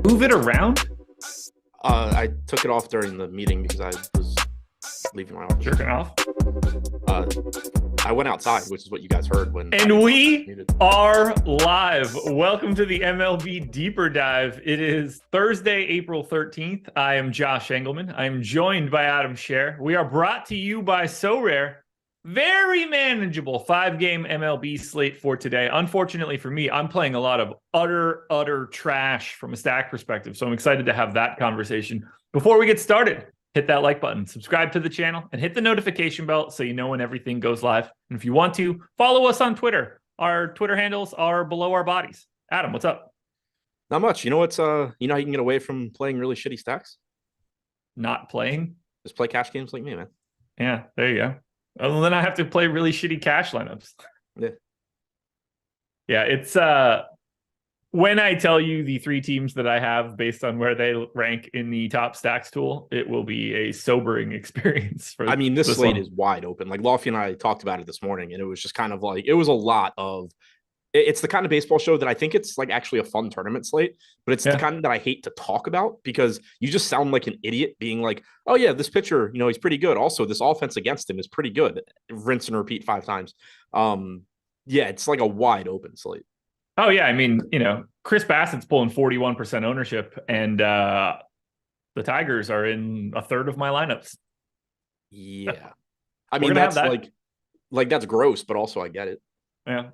Move it around? I took it off during the meeting because I was leaving my office. Jerking off? I went outside, which is what you guys heard when. And we are live. Welcome to the MLB Deeper Dive. It is Thursday, April 13th. I am Josh Engleman. I am joined by Adam Scherer. We are brought to you by Sorare. Very manageable 5-game MLB slate for today. Unfortunately for me, I'm playing a lot of utter trash from a stack perspective. So I'm excited to have that conversation. Before we get started, hit that like button, subscribe to the channel, and hit the notification bell so you know when everything goes live. And if you want to, follow us on Twitter. Our Twitter handles are below our bodies. Adam, what's up? Not much. You know what's you know how you can get away from playing really shitty stacks? Not playing? Just play cash games like me, man. Yeah, there you go. Other than I have to play really shitty cash lineups. Yeah, it's when I tell you the 3 teams that I have based on where they rank in the top stacks tool, it will be a sobering experience. I mean, this slate is wide open. Like Lofty and I talked about it this morning, and it was just kind of like it was a lot of. It's the kind of baseball show that I think it's like actually a fun tournament slate, but it's the kind that I hate to talk about because you just sound like an idiot being like, oh yeah, this pitcher, you know, he's pretty good. Also, this offense against him is pretty good. Rinse and repeat 5 times. Yeah, it's like a wide open slate. Oh yeah. I mean, you know, Chris Bassett's pulling 41% ownership and the Tigers are in a third of my lineups. Yeah. I mean, that's like that's gross, but also I get it. Yeah.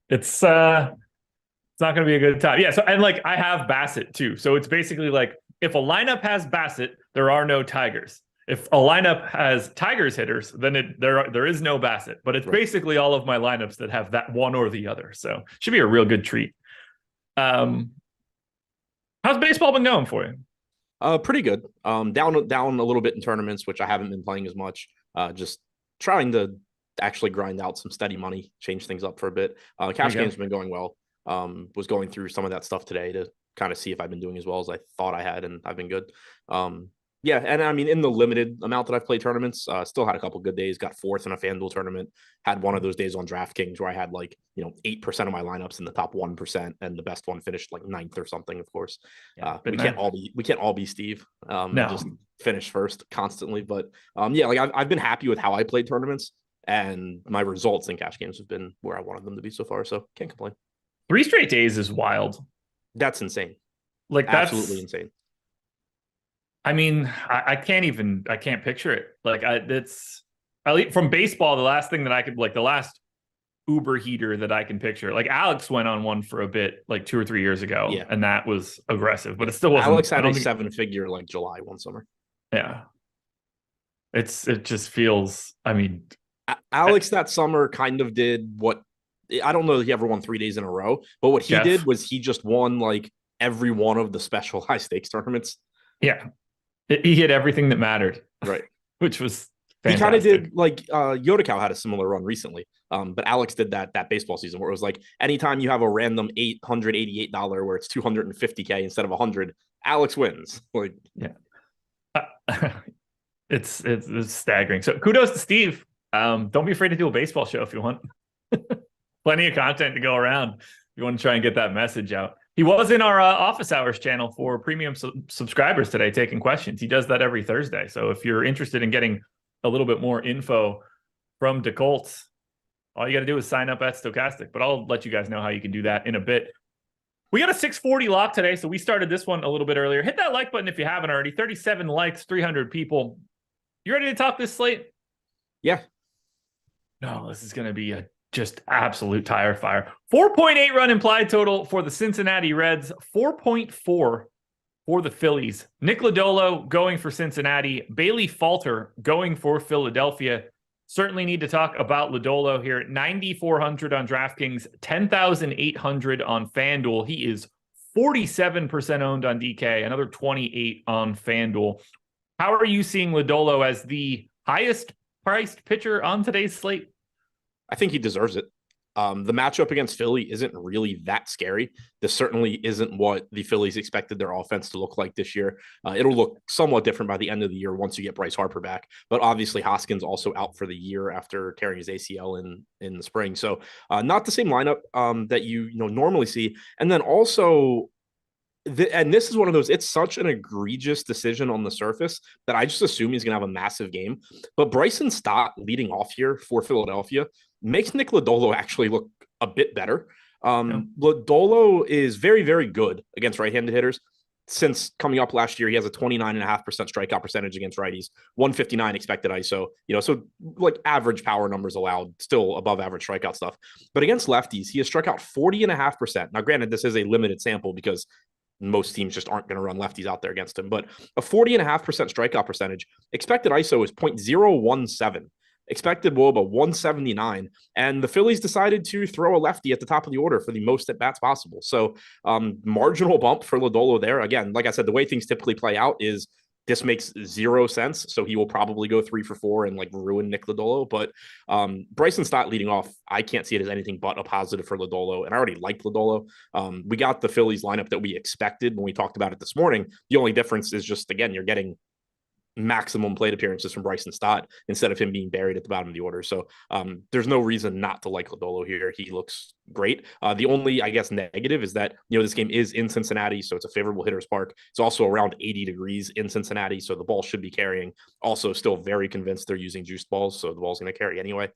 It's not going to be a good time. Yeah. So, and like I have Bassett too. So it's basically like if a lineup has Bassett, there are no Tigers. If a lineup has Tigers hitters, then there is no Bassett. But it's basically all of my lineups that have that one or the other. So it should be a real good treat. How's baseball been going for you? Pretty good. Down a little bit in tournaments, which I haven't been playing as much. Just trying to actually grind out some steady money, change things up for a bit. Cash games have been going well. Was going through some of that stuff today to kind of see if I've been doing as well as I thought I had, and I've been good. Yeah, and I mean, in the limited amount that I've played tournaments, still had a couple good days. Got 4th in a FanDuel tournament. Had one of those days on DraftKings where I had 8% of my lineups in the top 1%, and the best one finished 9th or something. Of course, we can't all be Steve. No. Just finish first constantly. But yeah, I've been happy with how I played tournaments, and my results in cash games have been where I wanted them to be so far. So can't complain. 3 straight days is wild. That's insane. That's absolutely insane. I mean, I can't picture it. Like it's at least from baseball, the last thing that I could like the last Uber heater that I can picture. Like Alex went on one for a bit, like 2 or 3 years ago, Yeah. and that was aggressive, but Yeah. it still wasn't. Alex I had don't a think. 7-figure like July one summer. Yeah, it just feels. I mean, Alex that summer kind of did what I don't know that he ever won 3 days in a row, but what he did was he just won like every one of the special high stakes tournaments. Yeah, he hit everything that mattered, right? Which was fantastic. He kind of did like Yoda had a similar run recently, but Alex did that baseball season where it was like anytime you have a random $888 where it's 250K instead of 100, Alex wins. Like it's staggering. So kudos to Steve. Don't be afraid to do a baseball show if you want. Plenty of content to go around. You want to try and get that message out. He was in our office hours channel for premium subscribers today, taking questions. He does that every Thursday. So if you're interested in getting a little bit more info from DeColts, all you got to do is sign up at Stokastic. But I'll let you guys know how you can do that in a bit. We got a 640 lock today, so we started this one a little bit earlier. Hit that like button if you haven't already. 37 likes, 300 people. You ready to talk this slate? Yeah. No, this is going to be a just absolute tire fire. 4.8 run implied total for the Cincinnati Reds, 4.4 for the Phillies. Nick Lodolo going for Cincinnati, Bailey Falter going for Philadelphia. Certainly need to talk about Lodolo here. 9,400 on DraftKings, 10,800 on FanDuel. He is 47% owned on DK, another 28 on FanDuel. How are you seeing Lodolo as the highest priced pitcher on today's slate? I think he deserves it. The matchup against Philly isn't really that scary. This certainly isn't what the Phillies expected their offense to look like this year. It'll look somewhat different by the end of the year once you get Bryce Harper back. But obviously Hoskins also out for the year after tearing his ACL in the spring. So not the same lineup that you normally see. And then also, and this is one of those, it's such an egregious decision on the surface that I just assume he's going to have a massive game. But Bryson Stott leading off here for Philadelphia makes Nick Lodolo actually look a bit better. Lodolo is very, very good against right-handed hitters. Since coming up last year, he has a 29.5% strikeout percentage against righties, 159 expected ISO, so like average power numbers allowed, still above average strikeout stuff. But against lefties, he has struck out 40.5%. Now, granted, this is a limited sample because most teams just aren't going to run lefties out there against him, but a 40.5% strikeout percentage. Expected ISO is 0.017. Expected WOBA 179, and the Phillies decided to throw a lefty at the top of the order for the most at bats possible. So marginal bump for Lodolo there. Again, like I said, the way things typically play out is this makes zero sense. So he will probably go 3 for 4 and like ruin Nick Lodolo. But Bryson Stott leading off, I can't see it as anything but a positive for Lodolo. And I already liked Lodolo. We got the Phillies lineup that we expected when we talked about it this morning. The only difference is just, again, you're getting maximum plate appearances from Bryson Stott instead of him being buried at the bottom of the order. So there's no reason not to like Lodolo here. He looks great. The only, I guess, negative is that, this game is in Cincinnati, so it's a favorable hitter's park. It's also around 80 degrees in Cincinnati, so the ball should be carrying. Also still very convinced they're using juiced balls, so the ball's going to carry anyway.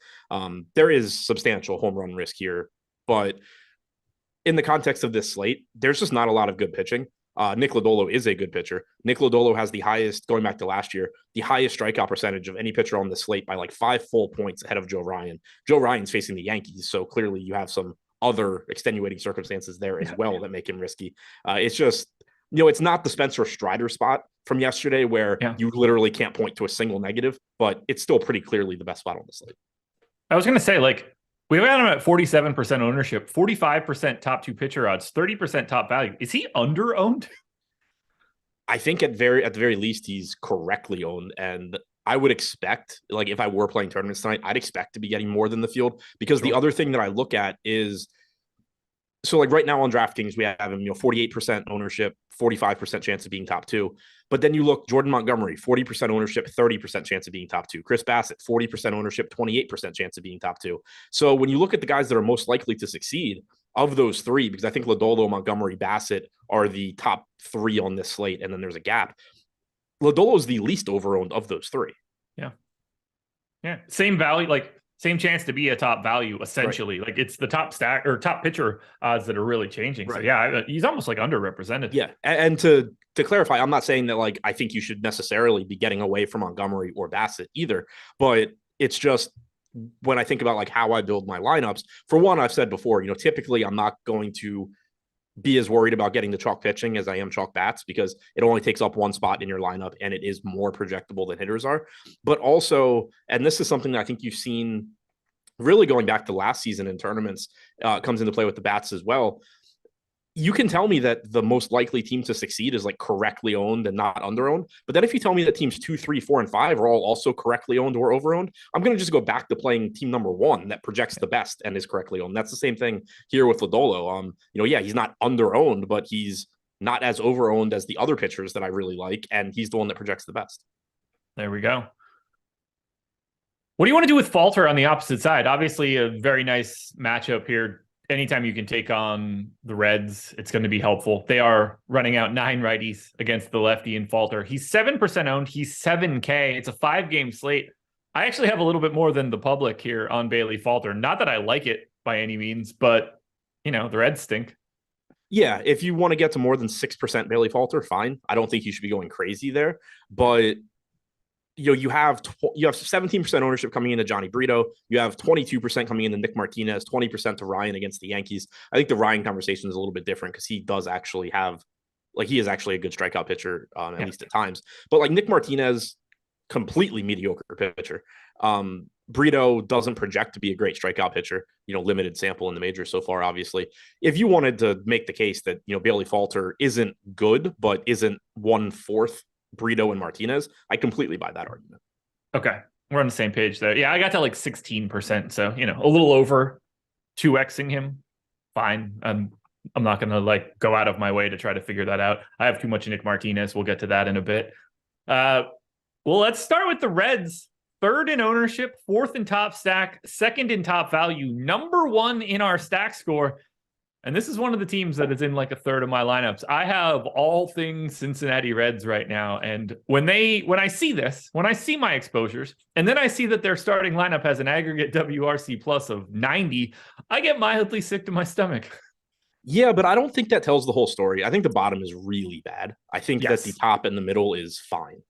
There is substantial home run risk here, but in the context of this slate, there's just not a lot of good pitching. Nick Lodolo is a good pitcher. Nick Lodolo has the highest, going back to last year, the highest strikeout percentage of any pitcher on the slate by like 5 full points ahead of Joe Ryan. Joe Ryan's facing the Yankees, so clearly you have some other extenuating circumstances there as well that make him risky. It's just, it's not the Spencer Strider spot from yesterday where you literally can't point to a single negative, but it's still pretty clearly the best spot on the slate. I was going to say, we got him at 47% ownership, 45% top 2 pitcher odds, 30% top value. Is he under owned? I think at the very least he's correctly owned, and I would expect, like if I were playing tournaments tonight, I'd expect to be getting more than the field, because the other thing that I look at is, so like right now on DraftKings we have him 48% ownership, 45% chance of being top 2. But then you look, Jordan Montgomery, 40% ownership, 30% chance of being top 2. Chris Bassett, 40% ownership, 28% chance of being top 2. So when you look at the guys that are most likely to succeed of those 3, because I think Lodolo, Montgomery, Bassett are the top 3 on this slate, and then there's a gap. Lodolo is the least overowned of those 3. Yeah. Same value. Like same chance to be a top value, essentially. Right. Like it's the top stack or top pitcher odds that are really changing. Right. So yeah, he's almost like underrepresented. Yeah. And to clarify, I'm not saying that like I think you should necessarily be getting away from Montgomery or Bassett either, but it's just when I think about like how I build my lineups, for one, I've said before, typically I'm not going to be as worried about getting the chalk pitching as I am chalk bats, because it only takes up one spot in your lineup and it is more projectable than hitters are. But also, and this is something that I think you've seen really going back to last season in tournaments, comes into play with the bats as well. You can tell me that the most likely team to succeed is like correctly owned and not under-owned. But then if you tell me that teams 2, 3, 4, and 5 are all also correctly owned or over-owned, I'm going to just go back to playing team number 1 that projects the best and is correctly owned. That's the same thing here with Lodolo. Yeah, he's not under-owned, but he's not as over-owned as the other pitchers that I really like, and he's the one that projects the best. There we go. What do you want to do with Falter on the opposite side? Obviously, a very nice matchup here. Anytime you can take on the Reds, it's going to be helpful. They are running out 9 righties against the lefty in Falter. He's 7% owned. He's 7K. It's a 5-game slate. I actually have a little bit more than the public here on Bailey Falter. Not that I like it by any means, but, the Reds stink. Yeah, if you want to get to more than 6% Bailey Falter, fine. I don't think you should be going crazy there. But you have 17% ownership coming into Johnny Brito. You have 22% coming into Nick Martinez, 20% to Ryan against the Yankees. I think the Ryan conversation is a little bit different because he does actually have, like, he is actually a good strikeout pitcher, at least at times. But like Nick Martinez, completely mediocre pitcher. Brito doesn't project to be a great strikeout pitcher, limited sample in the majors so far, obviously. If you wanted to make the case that, Bailey Falter isn't good, but isn't 1/4 Brito and Martinez, I completely buy that argument. Okay. We're on the same page there. Yeah, I got to like 16%. So, a little over 2xing him. Fine. I'm not going to like go out of my way to try to figure that out. I have too much Nick Martinez. We'll get to that in a bit. Well, let's start with the Reds. 3rd in ownership, 4th in top stack, 2nd in top value, number 1 in our stack score. And this is one of the teams that is in like a third of my lineups. I have all things Cincinnati Reds right now. And when I see this, when I see my exposures, and then I see that their starting lineup has an aggregate WRC plus of 90, I get mildly sick to my stomach. Yeah, but I don't think that tells the whole story. I think the bottom is really bad. I think that the top and the middle is fine.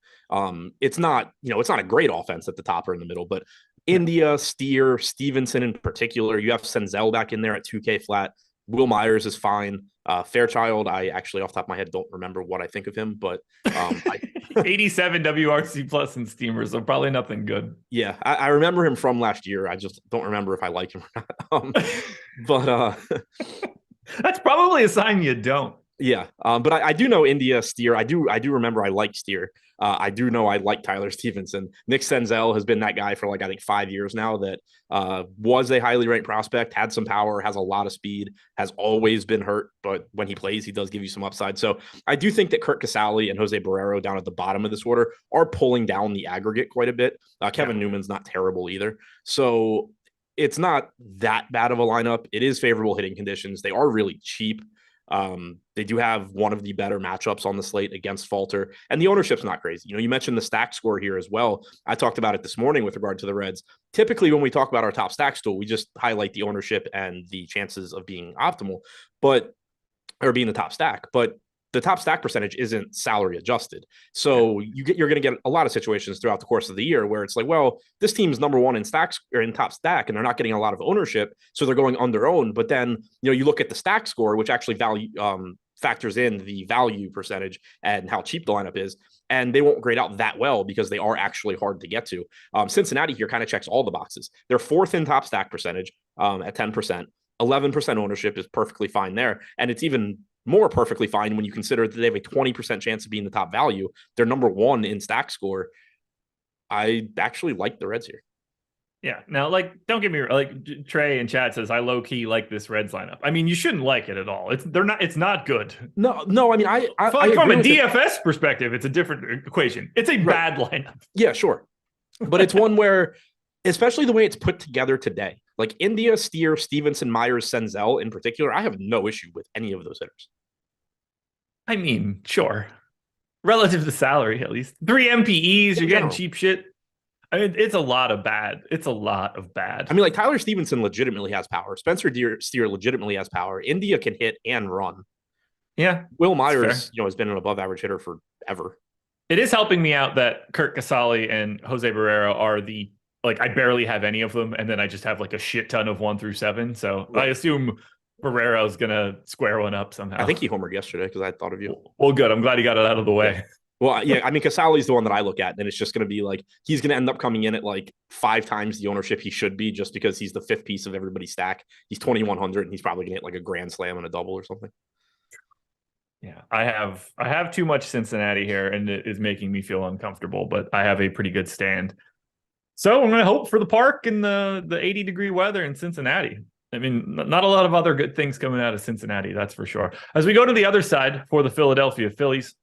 It's not a great offense at the top or in the middle, but India, Steer, Stevenson in particular, you have Senzel back in there at 2K flat. Will Myers is fine. Fairchild, I actually off the top of my head don't remember what I think of him, but 87 WRC plus in Steamer, so probably nothing good. Yeah, I remember him from last year. I just don't remember if I like him or not. But that's probably a sign you don't. Yeah, but I do know India, Steer. I do remember I like Steer. I do know I like Tyler Stevenson. Nick Senzel has been that guy for like I think 5 years now that was a highly ranked prospect, had some power, has a lot of speed, has always been hurt, but when he plays, he does give you some upside. So I do think that Kurt Casale and Jose Barrero down at the bottom of this order are pulling down the aggregate quite a bit. Kevin Newman's not terrible either. So it's not that bad of a lineup. It is favorable hitting conditions. They are really cheap. They do have one of the better matchups on the slate against Falter, and the ownership's not crazy. You mentioned the stack score here as well. I talked about it this morning with regard to the Reds. Typically, when we talk about our top stack stool, we just highlight the ownership and the chances of being optimal, or being the top stack. But the top stack percentage isn't salary adjusted. So you're going to get a lot of situations throughout the course of the year where it's like, well, this team's number 1 in stacks or in top stack, and they're not getting a lot of ownership. So they're going under owned. But then, you look at the stack score, which actually factors in the value percentage and how cheap the lineup is. And they won't grade out that well because they are actually hard to get to. Cincinnati here kind of checks all the boxes. They're 4th in top stack percentage at 10%. 11% ownership is perfectly fine there. And it's even more perfectly fine when you consider that they have a 20% chance of being the top value. They're number 1 in stack score. I actually like the Reds here. Yeah. Now, don't get me wrong. Like Trey in chat says, I low key like this Reds lineup. I mean, you shouldn't like it at all. It's not good. No. I mean, I from a DFS perspective, it's a different equation. It's a bad lineup. Yeah, sure. But it's one where, especially the way it's put together today, like India, Steer, Stevenson, Myers, Senzel in particular, I have no issue with any of those hitters. I mean, sure. Relative to salary, at least. 3 MPEs, you're getting cheap shit. I mean, it's a lot of bad. It's a lot of bad. I mean, like Tyler Stevenson legitimately has power. Spencer Steer legitimately has power. India can hit and run. Yeah, Will Myers, has been an above average hitter forever. It is helping me out that Kurt Casale and Jose Barrero are I barely have any of them, and then I just have like a shit ton of 1 through 7. So right. I assume Barrero's gonna square one up somehow. I think he homered yesterday because I thought of you. Well, good. I'm glad he got it out of the way. Yeah. Well, yeah, I mean, Casale's the one that I look at, and it's just going to be like he's going to end up coming in at like 5 times the ownership he should be, just because he's the 5th piece of everybody's stack. He's 2,100, and he's probably going to hit like a grand slam and a double or something. Yeah, I have too much Cincinnati here, and it is making me feel uncomfortable. But I have a pretty good stand, so I'm going to hope for the park and the 80-degree weather in Cincinnati. I mean, not a lot of other good things coming out of Cincinnati, that's for sure. As we go to the other side for the Philadelphia Phillies.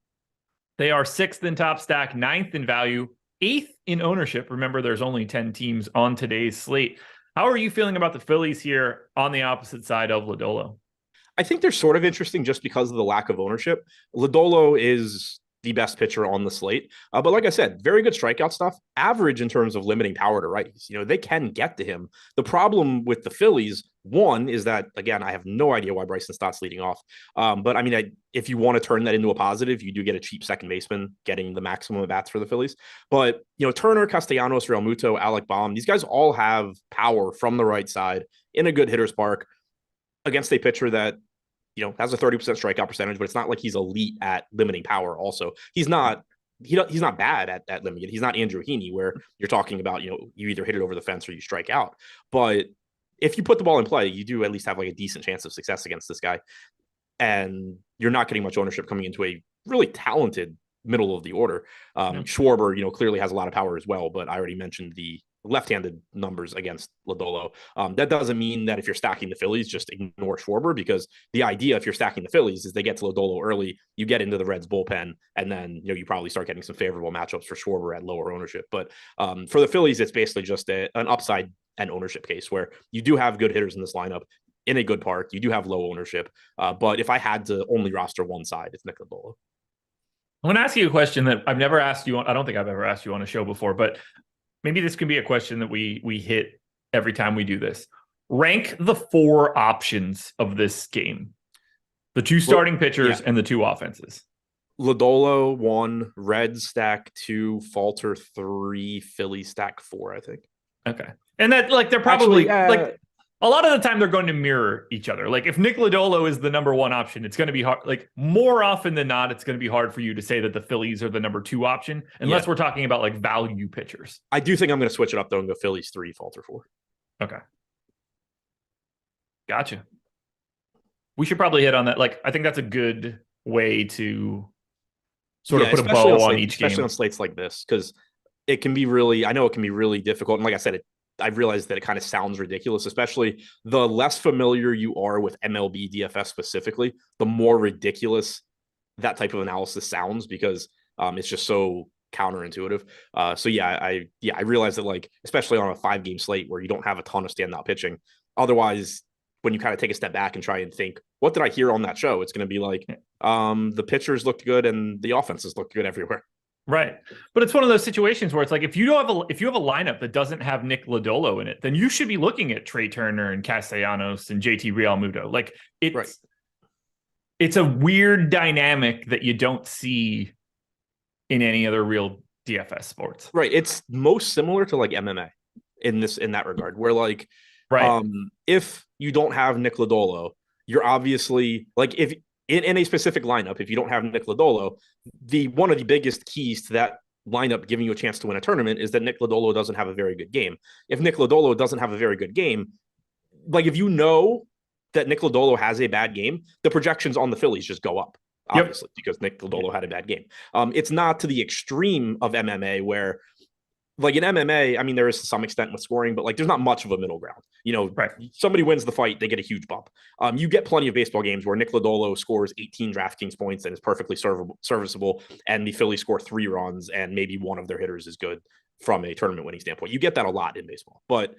They are 6th in top stack, 9th in value, 8th in ownership. Remember, there's only 10 teams on today's slate. How are you feeling about the Phillies here on the opposite side of Lodolo? I think they're sort of interesting just because of the lack of ownership. Lodolo is the best pitcher on the slate. But like I said, very good strikeout stuff, average in terms of limiting power to righties. They can get to him. The problem with the Phillies, one, is that, again, I have no idea why Bryson Stott's leading off. But I mean, if you want to turn that into a positive, you do get a cheap second baseman getting the maximum at bats for the Phillies. But, Turner, Castellanos, Real Muto, Alec Baum, these guys all have power from the right side in a good hitter's park against a pitcher that has a 30% strikeout percentage, but it's not like he's elite at limiting power. Also, he's not bad at limiting it. He's not Andrew Heaney, where you're talking about, you either hit it over the fence or you strike out. But if you put the ball in play, you do at least have like a decent chance of success against this guy. And you're not getting much ownership coming into a really talented middle of the order. Schwarber, clearly has a lot of power as well, but I already mentioned the left-handed numbers against Lodolo. That doesn't mean that if you're stacking the Phillies, just ignore Schwarber, because the idea, if you're stacking the Phillies, is they get to Lodolo early, you get into the Reds bullpen, and then you probably start getting some favorable matchups for Schwarber at lower ownership. But for the Phillies, it's basically just an upside and ownership case where you do have good hitters in this lineup in a good park. You do have low ownership. But if I had to only roster one side, it's Nick Lodolo. I'm going to ask you a question that I've never asked you on. I don't think I've ever asked you on a show before, but maybe this can be a question that we hit every time we do this. Rank the 4 options of this game. The 2 starting pitchers and the 2 offenses. Lodolo 1, Reds stack 2, Falter 3, Phillies stack 4, I think. Okay. And that, they're probably a lot of the time they're going to mirror each other. Like if Nick Lodolo is the number 1 option, it's going to be hard. Like more often than not, it's going to be hard for you to say that the Phillies are the number 2 option, unless we're talking about like value pitchers. I do think I'm going to switch it up though and go Phillies 3, Falter 4. Okay. Gotcha. We should probably hit on that. Like, I think that's a good way to sort of put a bow on each game. Especially on slates like this, because it can be really, I know it can be really difficult. And like I said, I've realized that it kind of sounds ridiculous, especially the less familiar you are with MLB DFS specifically, the more ridiculous that type of analysis sounds, because it's just so counterintuitive. So I realized that, like, especially on a 5-game slate where you don't have a ton of standout pitching, otherwise, when you kind of take a step back and try and think, what did I hear on that show? It's going to be like, the pitchers looked good and the offenses looked good everywhere. Right. But it's one of those situations where it's like, if you have a lineup that doesn't have Nick Lodolo in it, then you should be looking at Trey Turner and Castellanos and JT Realmuto. Like it's a weird dynamic that you don't see in any other real DFS sports. Right. It's most similar to like MMA in that regard, where like, if you don't have Nick Lodolo, you're obviously like, if in a specific lineup, if you don't have Nick Lodolo, one of the biggest keys to that lineup giving you a chance to win a tournament is that Nick Lodolo doesn't have a very good game. If Nick Lodolo doesn't have a very good game, like if you know that Nick Lodolo has a bad game, the projections on the Phillies just go up, obviously, because Nick Lodolo had a bad game. It's not to the extreme of MMA where, like in MMA, I mean, there is to some extent with scoring, but like there's not much of a middle ground. Somebody wins the fight, they get a huge bump. You get plenty of baseball games where Nick Lodolo scores 18 DraftKings points and is perfectly serviceable, and the Phillies score 3 runs and maybe one of their hitters is good from a tournament winning standpoint. You get that a lot in baseball, but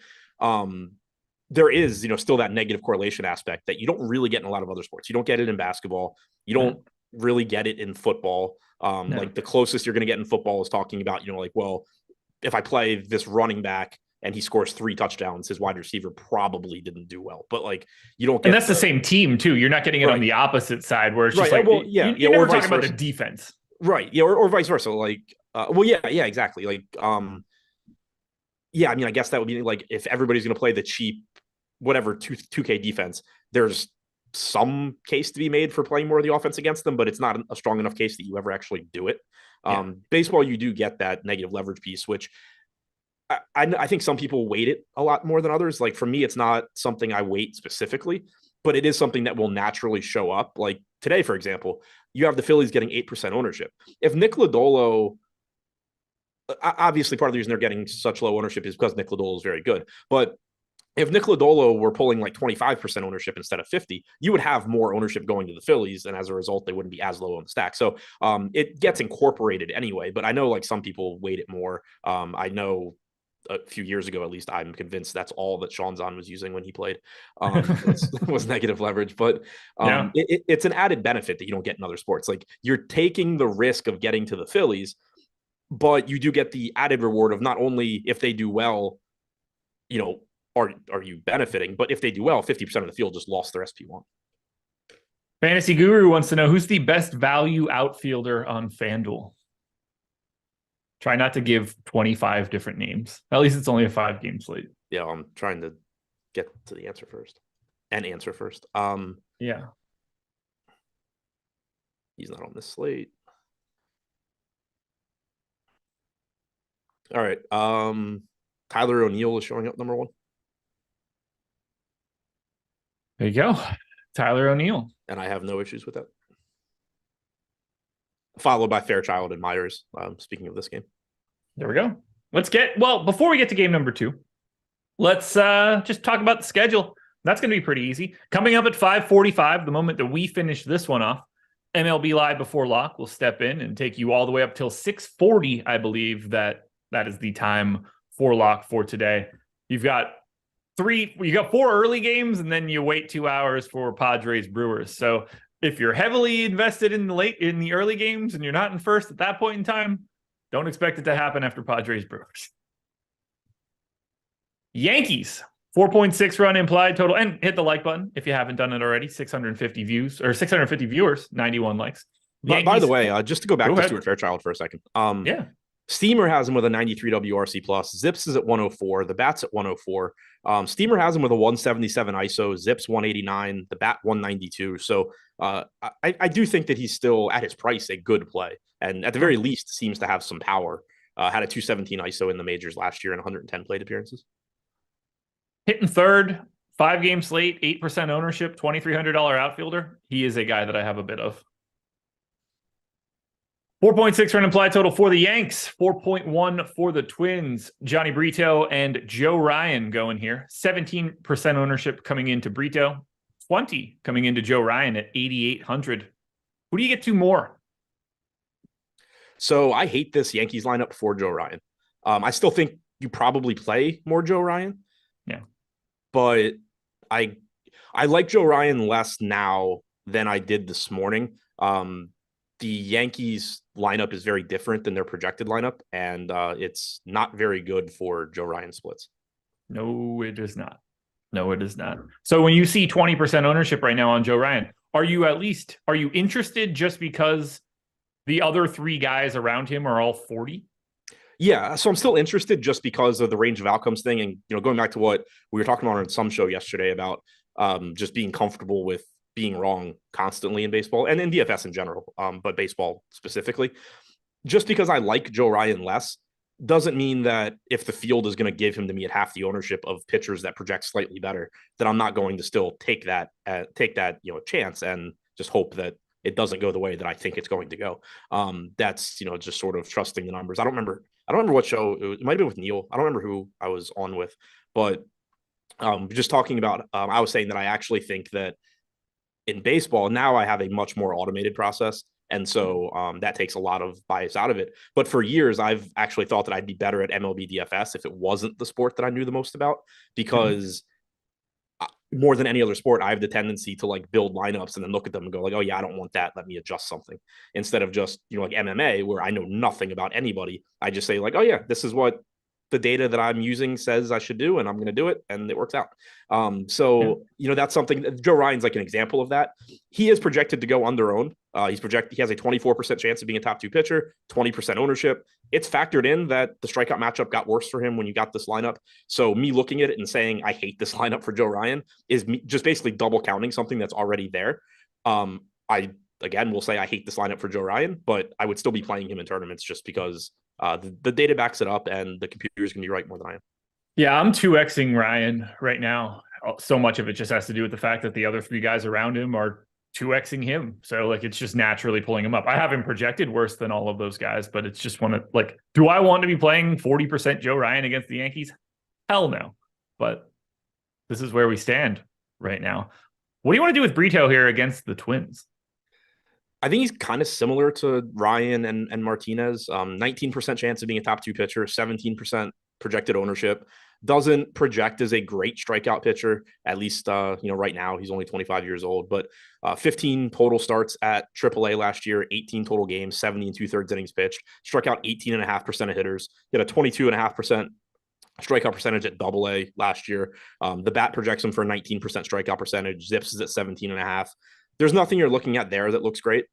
there is, still that negative correlation aspect that you don't really get in a lot of other sports. You don't get it in basketball. You don't really get it in football. Like the closest you're going to get in football is talking about, if I play this running back and he scores 3 touchdowns, his wide receiver probably didn't do well. But like, you don't get, and that's the same team too. You're not getting it on the opposite side where it's just like, well, you're never talking about the defense. Right. Yeah. Or vice versa. Like, exactly. Like, yeah, I mean, I guess that would be like, if everybody's going to play the cheap, whatever 2K defense, there's some case to be made for playing more of the offense against them, but it's not a strong enough case that you ever actually do it. Baseball, you do get that negative leverage piece, which I think some people weight it a lot more than others. Like for me, it's not something I weight specifically, but it is something that will naturally show up. Like today, for example, you have the Phillies getting 8% ownership. If Nick Lodolo, obviously part of the reason they're getting such low ownership is because Nick Lodolo is very good. But if Nick Lodolo were pulling like 25% ownership instead of 50, you would have more ownership going to the Phillies. And as a result, they wouldn't be as low on the stack. So it gets incorporated anyway, but I know like some people weight it more. I know a few years ago, at least, I'm convinced that's all that Sean Zahn was using when he played was negative leverage. But it's an added benefit that you don't get in other sports. Like you're taking the risk of getting to the Phillies, but you do get the added reward of not only if they do well, you know, are you benefiting, but if they do well, 50% of the field just lost their SP1. Fantasy Guru wants to know who's the best value outfielder on FanDuel. Try not to give 25 different names. At least it's only a 5-game slate. Yeah, I'm trying to get to the answer first. Yeah. He's not on this slate. All right. Tyler O'Neill is showing up number 1. There you go. Tyler O'Neill. And I have no issues with that. Followed by Fairchild and Myers. Speaking of this game. There we go. Before we get to game number 2, let's just talk about the schedule. That's going to be pretty easy. Coming up at 5:45, the moment that we finish this one off, MLB Live Before Lock will step in and take you all the way up till 6:40. I believe that is the time for lock for today. You've got 4 early games, and then you wait 2 hours for Padres Brewers. So if you're heavily invested in the early games and you're not in first at that point in time, don't expect it to happen after Padres Brewers. Yankees, 4.6 run implied total, and hit the like button if you haven't done it already. 650 views or 650 viewers, 91 likes. Yankees, by the way, just to go back to Stuart Fairchild for a second. Steamer has him with a 93 WRC plus. Zips is at 104. The Bat's at 104. Steamer has him with a 177 ISO. Zips 189. The Bat 192. So I do think that he's still at his price a good play, and at the very least seems to have some power. Had a 217 ISO in the majors last year and 110 plate appearances. Hitting third, 5-game slate, 8% ownership, $2,300 outfielder. He is a guy that I have a bit of. 4.6 run implied total for the Yanks, 4.1 for the Twins. Johnny Brito and Joe Ryan going here. 17% ownership coming into Brito, 20 coming into Joe Ryan at 8,800. Who do you get to more? So I hate this Yankees lineup for Joe Ryan. I still think you probably play more Joe Ryan. Yeah. But I like Joe Ryan less now than I did this morning. The Yankees lineup is very different than their projected lineup, and it's not very good for Joe Ryan splits. No, it is not. So when you see 20% ownership right now on Joe Ryan, are you interested just because the other 3 guys around him are all 40? Yeah, so I'm still interested just because of the range of outcomes thing. And, going back to what we were talking about on some show yesterday about just being comfortable with being wrong constantly in baseball and in DFS in general, but baseball specifically. Just because I like Joe Ryan less doesn't mean that if the field is going to give him to me at half the ownership of pitchers that project slightly better, that I'm not going to still take that chance and just hope that it doesn't go the way that I think it's going to go. That's, just sort of trusting the numbers. I don't remember what show it might have been with Neil. I don't remember who I was on with, but just talking about, I was saying that I actually think that in baseball, now I have a much more automated process. And so that takes a lot of bias out of it. But for years, I've actually thought that I'd be better at MLB DFS if it wasn't the sport that I knew the most about, because more than any other sport, I have the tendency to like build lineups and then look at them and go like, oh yeah, I don't want that. Let me adjust something, instead of just, like MMA where I know nothing about anybody. I just say like, oh yeah, this is what the data that I'm using says I should do, and I'm going to do it, and it works out. That's something. Joe Ryan's like an example of that. He is projected to go under owned. He has a 24% chance of being a top 2 pitcher, 20% ownership. It's factored in that the strikeout matchup got worse for him when you got this lineup. So me looking at it and saying I hate this lineup for Joe Ryan is me just basically double counting something that's already there. I again will say I hate this lineup for Joe Ryan, but I would still be playing him in tournaments just because the data backs it up and the computer's going to be right more than I am. Yeah, I'm 2xing Ryan right now. So much of it just has to do with the fact that the other 3 guys around him are 2xing him. So like it's just naturally pulling him up. I have him projected worse than all of those guys, but it's just do I want to be playing 40% Joe Ryan against the Yankees? Hell no. But this is where we stand right now. What do you want to do with Brito here against the Twins? I think he's kind of similar to Ryan and Martinez. 19% chance of being a top 2 pitcher, 17% projected ownership. Doesn't project as a great strikeout pitcher, at least right now. He's only 25 years old, but 15 total starts at AAA last year, 18 total games, 70 and 2/3 innings pitched, struck out 18.5% of hitters. He had a 22.5% strikeout percentage at AA last year. The bat projects him for a 19% strikeout percentage. Zips is at 17.5. There's nothing you're looking at there that looks great.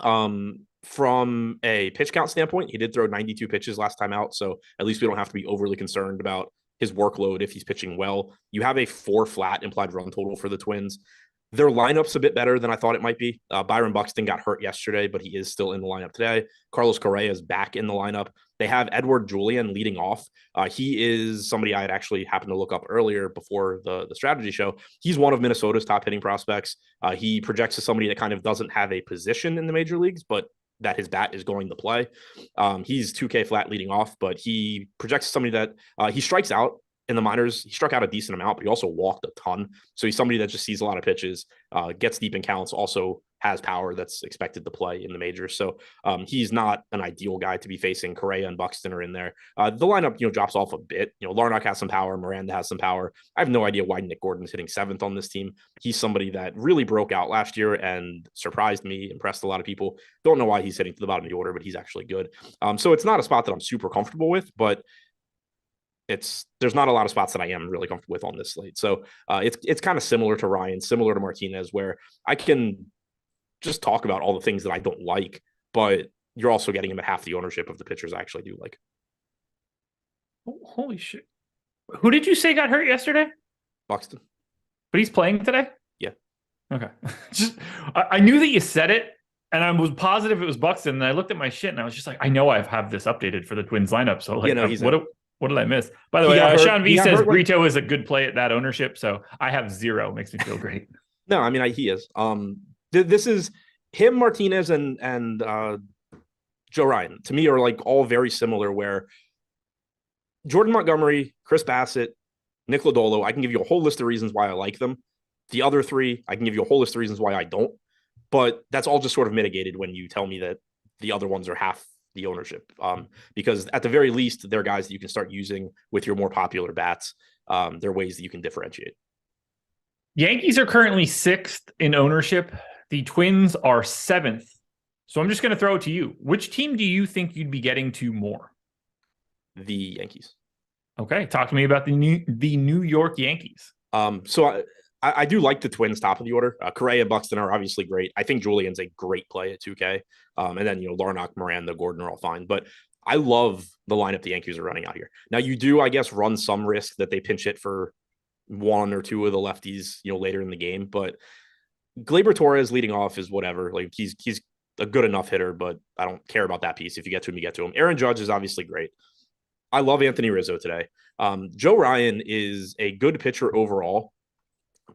From a pitch count standpoint, he did throw 92 pitches last time out, so at least we don't have to be overly concerned about his workload if he's pitching well. You have a 4 flat implied run total for the Twins. Their lineup's a bit better than I thought it might be. Byron Buxton got hurt yesterday, but he is still in the lineup today. Carlos Correa is back in the lineup. They have Edward Julian leading off. He is somebody I had actually happened to look up earlier before the strategy show. He's one of Minnesota's top hitting prospects. He projects as somebody that kind of doesn't have a position in the major leagues, but that his bat is going to play. He's 2K flat leading off, but he projects as somebody that he strikes out in the minors. He struck out a decent amount, but he also walked a ton. So he's somebody that just sees a lot of pitches, gets deep in counts, also has power that's expected to play in the majors. So he's not an ideal guy to be facing. Correa and Buxton are in there. The lineup, drops off a bit. Larnach has some power. Miranda has some power. I have no idea why Nick Gordon's hitting 7th on this team. He's somebody that really broke out last year and surprised me, impressed a lot of people. Don't know why he's hitting to the bottom of the order, but he's actually good. So it's not a spot that I'm super comfortable with, but there's not a lot of spots that I am really comfortable with on this slate. So it's kind of similar to Ryan, similar to Martinez, where I can just talk about all the things that I don't like, but you're also getting him at half the ownership of the pitchers I actually do like. Oh, holy shit. Who did you say got hurt yesterday? Buxton. But he's playing today? Yeah. Okay. I knew that you said it, and I was positive it was Buxton, and I looked at my shit, and I was just like, I know I have this updated for the Twins lineup, so like, what did I miss? By the way, Sean V says Brito is a good play at that ownership, so I have 0. Makes me feel great. No, I mean, he is. This is him, Martinez, and Joe Ryan, to me, are like all very similar, where Jordan Montgomery, Chris Bassett, Nick Lodolo, I can give you a whole list of reasons why I like them. The other 3, I can give you a whole list of reasons why I don't. But that's all just sort of mitigated when you tell me that the other ones are half the ownership, because at the very least, they're guys that you can start using with your more popular bats. They're ways that you can differentiate. Yankees are currently 6th in ownership. The Twins are 7th. So I'm just going to throw it to you. Which team do you think you'd be getting to more? The Yankees. Okay, talk to me about the New York Yankees. So I do like the Twins top of the order. Correa and Buxton are obviously great. I think Julian's a great play at 2K. And then, Larnach, Miranda, Gordon are all fine. But I love the lineup the Yankees are running out here. Now, you do, I guess, run some risk that they pinch hit for 1 or 2 of the lefties, later in the game. But Gleyber Torres leading off is whatever. Like, he's a good enough hitter, but I don't care about that piece. If you get to him, you get to him. Aaron Judge is obviously great. I love Anthony Rizzo today. Joe Ryan is a good pitcher overall.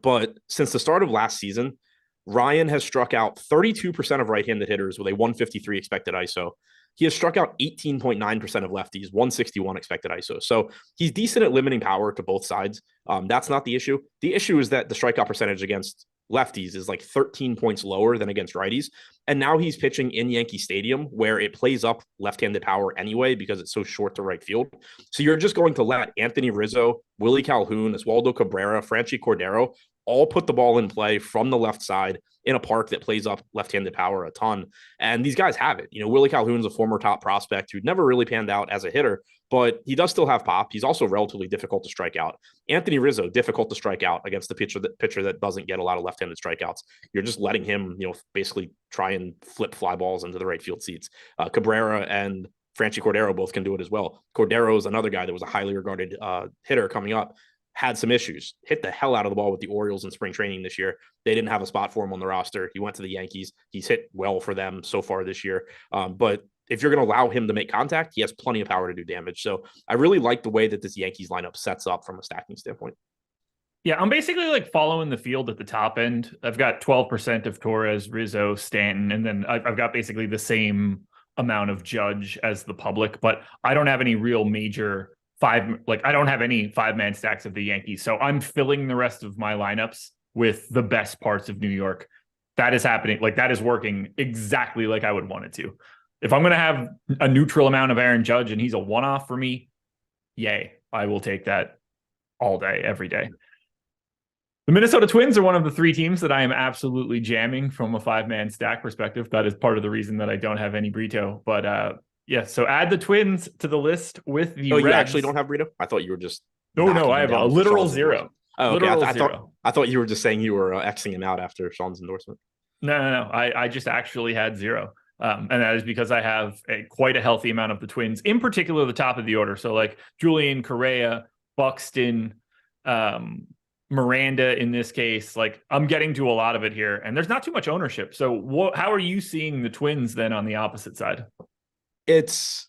But since the start of last season, Ryan has struck out 32% of right-handed hitters with a 153 expected ISO. He has struck out 18.9% of lefties, 161 expected ISO. So he's decent at limiting power to both sides. That's not the issue. The issue is that the strikeout percentage against lefties is like 13 points lower than against righties. And now he's pitching in Yankee Stadium, where it plays up left-handed power anyway because it's so short to right field. So you're just going to let Anthony Rizzo, Willie Calhoun, Oswaldo Cabrera, Franchi Cordero all put the ball in play from the left side in a park that plays up left-handed power a ton. And these guys have it. Willie Calhoun's a former top prospect who'd never really panned out as a hitter, but he does still have pop. He's also relatively difficult to strike out. Anthony Rizzo, difficult to strike out against the pitcher that doesn't get a lot of left-handed strikeouts. You're just letting him, basically try and flip fly balls into the right field seats. Cabrera and Franchi Cordero both can do it as well. Cordero is another guy that was a highly regarded hitter coming up. Had some issues, hit the hell out of the ball with the Orioles in spring training this year. They didn't have a spot for him on the roster. He went to the Yankees. He's hit well for them so far this year. But if you're going to allow him to make contact, he has plenty of power to do damage. So I really like the way that this Yankees lineup sets up from a stacking standpoint. Yeah, I'm basically like following the field at the top end. I've got 12% of Torres, Rizzo, Stanton, and then I've got basically the same amount of Judge as the public, but I don't have any real major I don't have any 5-man stacks of the Yankees. So I'm filling the rest of my lineups with the best parts of New York. That is happening. Like that is working exactly like I would want it to. If I'm going to have a neutral amount of Aaron Judge and he's a one-off for me, yay, I will take that all day, every day. The Minnesota Twins are one of the 3 teams that I am absolutely jamming from a 5-man stack perspective. That is part of the reason that I don't have any Brito, but yeah, so add the Twins to the list with the Reds. You actually don't have Brito? I thought you were just... No, I have a literal 0. Oh, okay. I thought you were just saying you were Xing him out after Sean's endorsement. No. I just actually had 0. And that is because I have quite a healthy amount of the Twins, in particular the top of the order. So like Julian, Correa, Buxton, Miranda in this case, like I'm getting to a lot of it here. And there's not too much ownership. So how are you seeing the Twins then on the opposite side? It's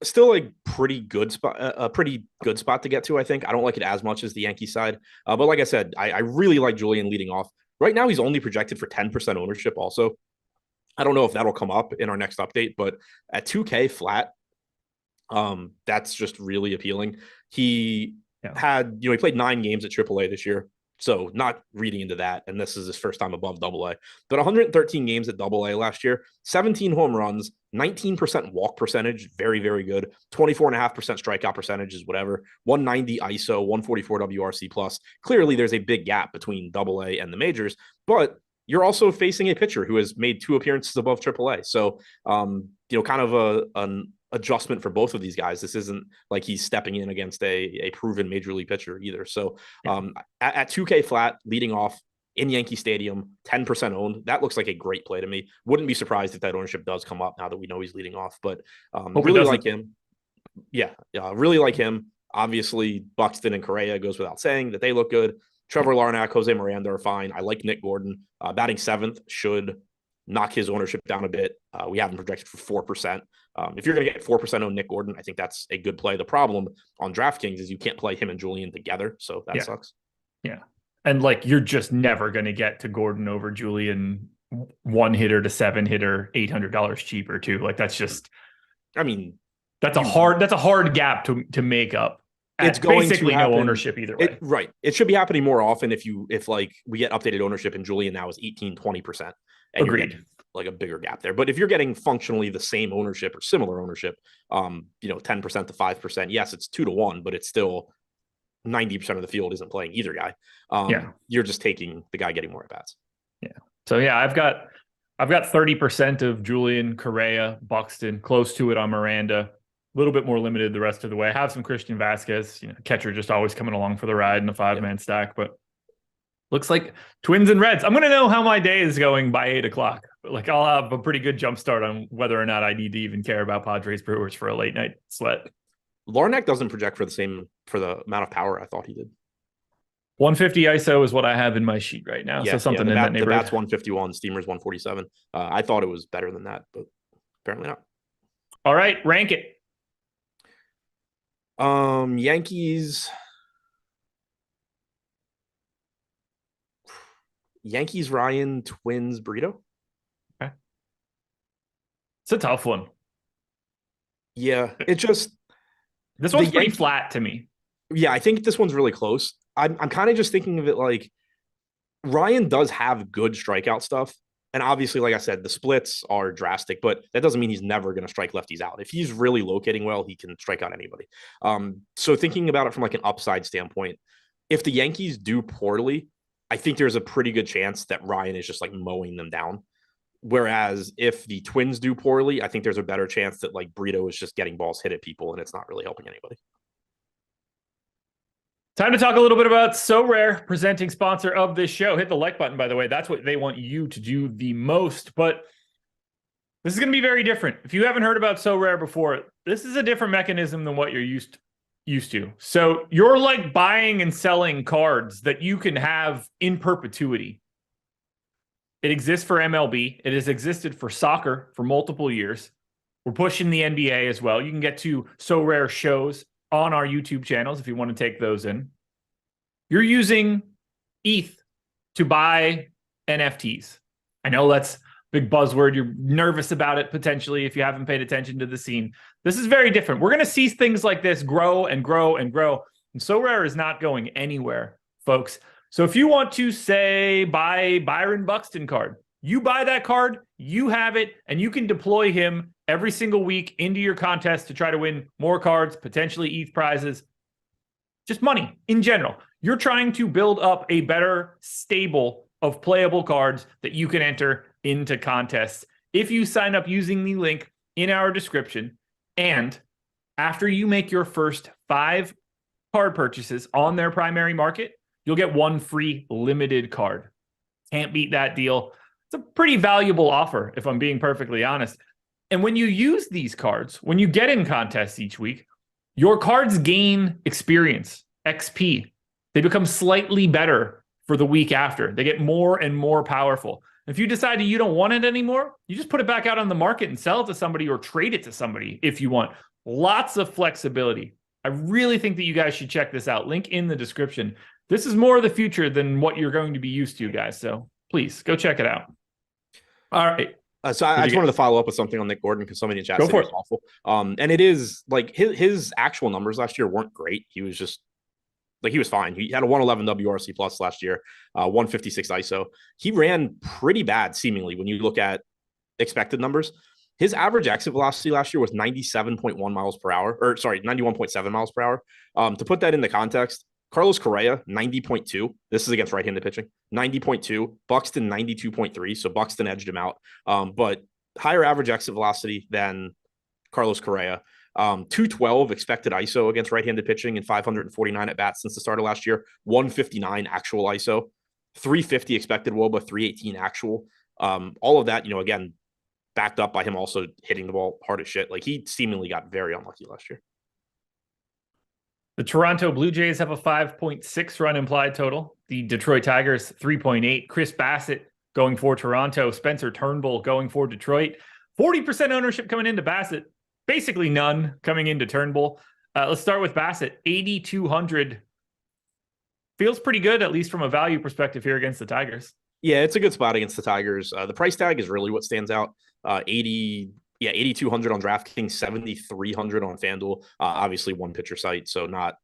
still a pretty good spot to get to. I think I don't like it as much as the Yankee side, but like I said, I really like Julian leading off. Right now, he's only projected for 10% ownership. Also, I don't know if that'll come up in our next update, but at 2K flat, that's just really appealing. He had, he played 9 games at AAA this year. So not reading into that, and this is his first time above AA. But 113 games at AA last year, 17 home runs, 19% walk percentage, very, very good. 24.5% strikeout percentage is whatever. 190 ISO, 144 WRC plus. Clearly, there's a big gap between AA and the majors, but you're also facing a pitcher who has made 2 appearances above AAA. So, kind of an adjustment for both of these guys. This isn't like he's stepping in against a proven major league pitcher either. So at 2K flat, leading off in Yankee Stadium, 10% owned, that looks like a great play to me. Wouldn't be surprised if that ownership does come up now that we know he's leading off, but really like him. Yeah, really like him. Obviously, Buxton and Correa goes without saying that they look good. Trevor Larnach, Jose Miranda are fine. I like Nick Gordon. Batting 7th should knock his ownership down a bit. We have him projected for 4%. If you're going to get 4% on Nick Gordon, I think that's a good play. The problem on DraftKings is you can't play him and Julian together, so that sucks. Yeah. And like you're just never going to get to Gordon over Julian 1 hitter to 7 hitter, $800 cheaper too. Like that's just, I mean, that's a hard gap to make up. It's going basically to happen, no ownership either way. Right. It should be happening more often if like we get updated ownership and Julian now is 18-20%. And agreed. Like a bigger gap there. But if you're getting functionally the same ownership or similar ownership, 10% to 5%, yes, it's 2-1, but it's still 90% of the field isn't playing either guy. You're just taking the guy getting more at bats. Yeah. So yeah, I've got 30% of Julian, Correa, Buxton, close to it on Miranda. A little bit more limited the rest of the way. I have some Christian Vasquez, catcher just always coming along for the ride in a 5-man stack, but looks like Twins and Reds. I'm going to know how my day is going by 8:00. Like I'll have a pretty good jump start on whether or not I need to even care about Padres Brewers for a late night sweat. Larnach doesn't project for the amount of power I thought he did. 150 ISO is what I have in my sheet right now. So something in that neighborhood. The bat's 151, Steamer's 147. I thought it was better than that, but apparently not. All right, rank it. Yankees, Ryan, Twins, Burrito. Okay. It's a tough one. Yeah, this one's pretty flat to me. Yeah, I think this one's really close. I'm kind of just thinking of it like Ryan does have good strikeout stuff. And obviously, like I said, the splits are drastic, but that doesn't mean he's never going to strike lefties out. If he's really locating well, he can strike out anybody. So thinking about it from like an upside standpoint, if the Yankees do poorly, I think there's a pretty good chance that Ryan is just like mowing them down. Whereas if the Twins do poorly, I think there's a better chance that like Brito is just getting balls hit at people and it's not really helping anybody. Time to talk a little bit about Sorare, presenting sponsor of this show. Hit the like button, by the way. That's what they want you to do the most. But this is going to be very different. If you haven't heard about Sorare before, this is a different mechanism than what you're used to. So you're like buying and selling cards that you can have in perpetuity. It exists for MLB. It has existed for soccer for multiple years. We're pushing the NBA as well. You can get to Sorare shows on our YouTube channels if you want to take those in. You're using ETH to buy NFTs. I know that's a big buzzword. You're nervous about it potentially if you haven't paid attention to the scene. This is very different. We're going to see things like this grow and grow and grow. And Sorare is not going anywhere, folks. So if you want to, say, buy Byron Buxton card, you buy that card, you have it, and you can deploy him every single week into your contest to try to win more cards, potentially ETH prizes, just money in general. You're trying to build up a better stable of playable cards that you can enter into contests if you sign up using the link in our description. And after you make your first 5 card purchases on their primary market, you'll get 1 free limited card. Can't beat that deal. It's a pretty valuable offer, if I'm being perfectly honest. And when you use these cards, when you get in contests each week, your cards gain experience, XP. They become slightly better for the week after. They get more and more powerful. If you decide you don't want it anymore, you just put it back out on the market and sell it to somebody or trade it to somebody if you want. Lots of flexibility. I really think that you guys should check this out. Link in the description. This is more of the future than what you're going to be used to, guys. So please go check it out. All right. So I just wanted to follow up with something on Nick Gordon because somebody in chat said it was awful. And it is like his actual numbers last year weren't great. He was just like, he was fine. He had a 111 WRC plus last year, 156 ISO. He ran pretty bad seemingly when you look at expected numbers. His average exit velocity last year was 97.1 miles per hour, or sorry, 91.7 miles per hour. To put that into context, Carlos Correa, 90.2. This is against right-handed pitching. 90.2. Buxton, 92.3. So Buxton edged him out. But higher average exit velocity than Carlos Correa. 212 expected ISO against right-handed pitching and 549 at bats since the start of last year. 159 actual ISO. 350 expected WOBA, 318 actual. All of that, again, backed up by him also hitting the ball hard as shit. Like, he seemingly got very unlucky last year. The Toronto Blue Jays have a 5.6 run implied total. The Detroit Tigers, 3.8. Chris Bassett going for Toronto. Spencer Turnbull going for Detroit. 40% ownership coming into Bassett. Basically none coming into Turnbull. Let's start with Bassett. 8,200. Feels pretty good, at least from a value perspective here against the Tigers. Yeah, it's a good spot against the Tigers. The price tag is really what stands out. 8,200 on DraftKings, 7,300 on FanDuel. Obviously one pitcher site, so not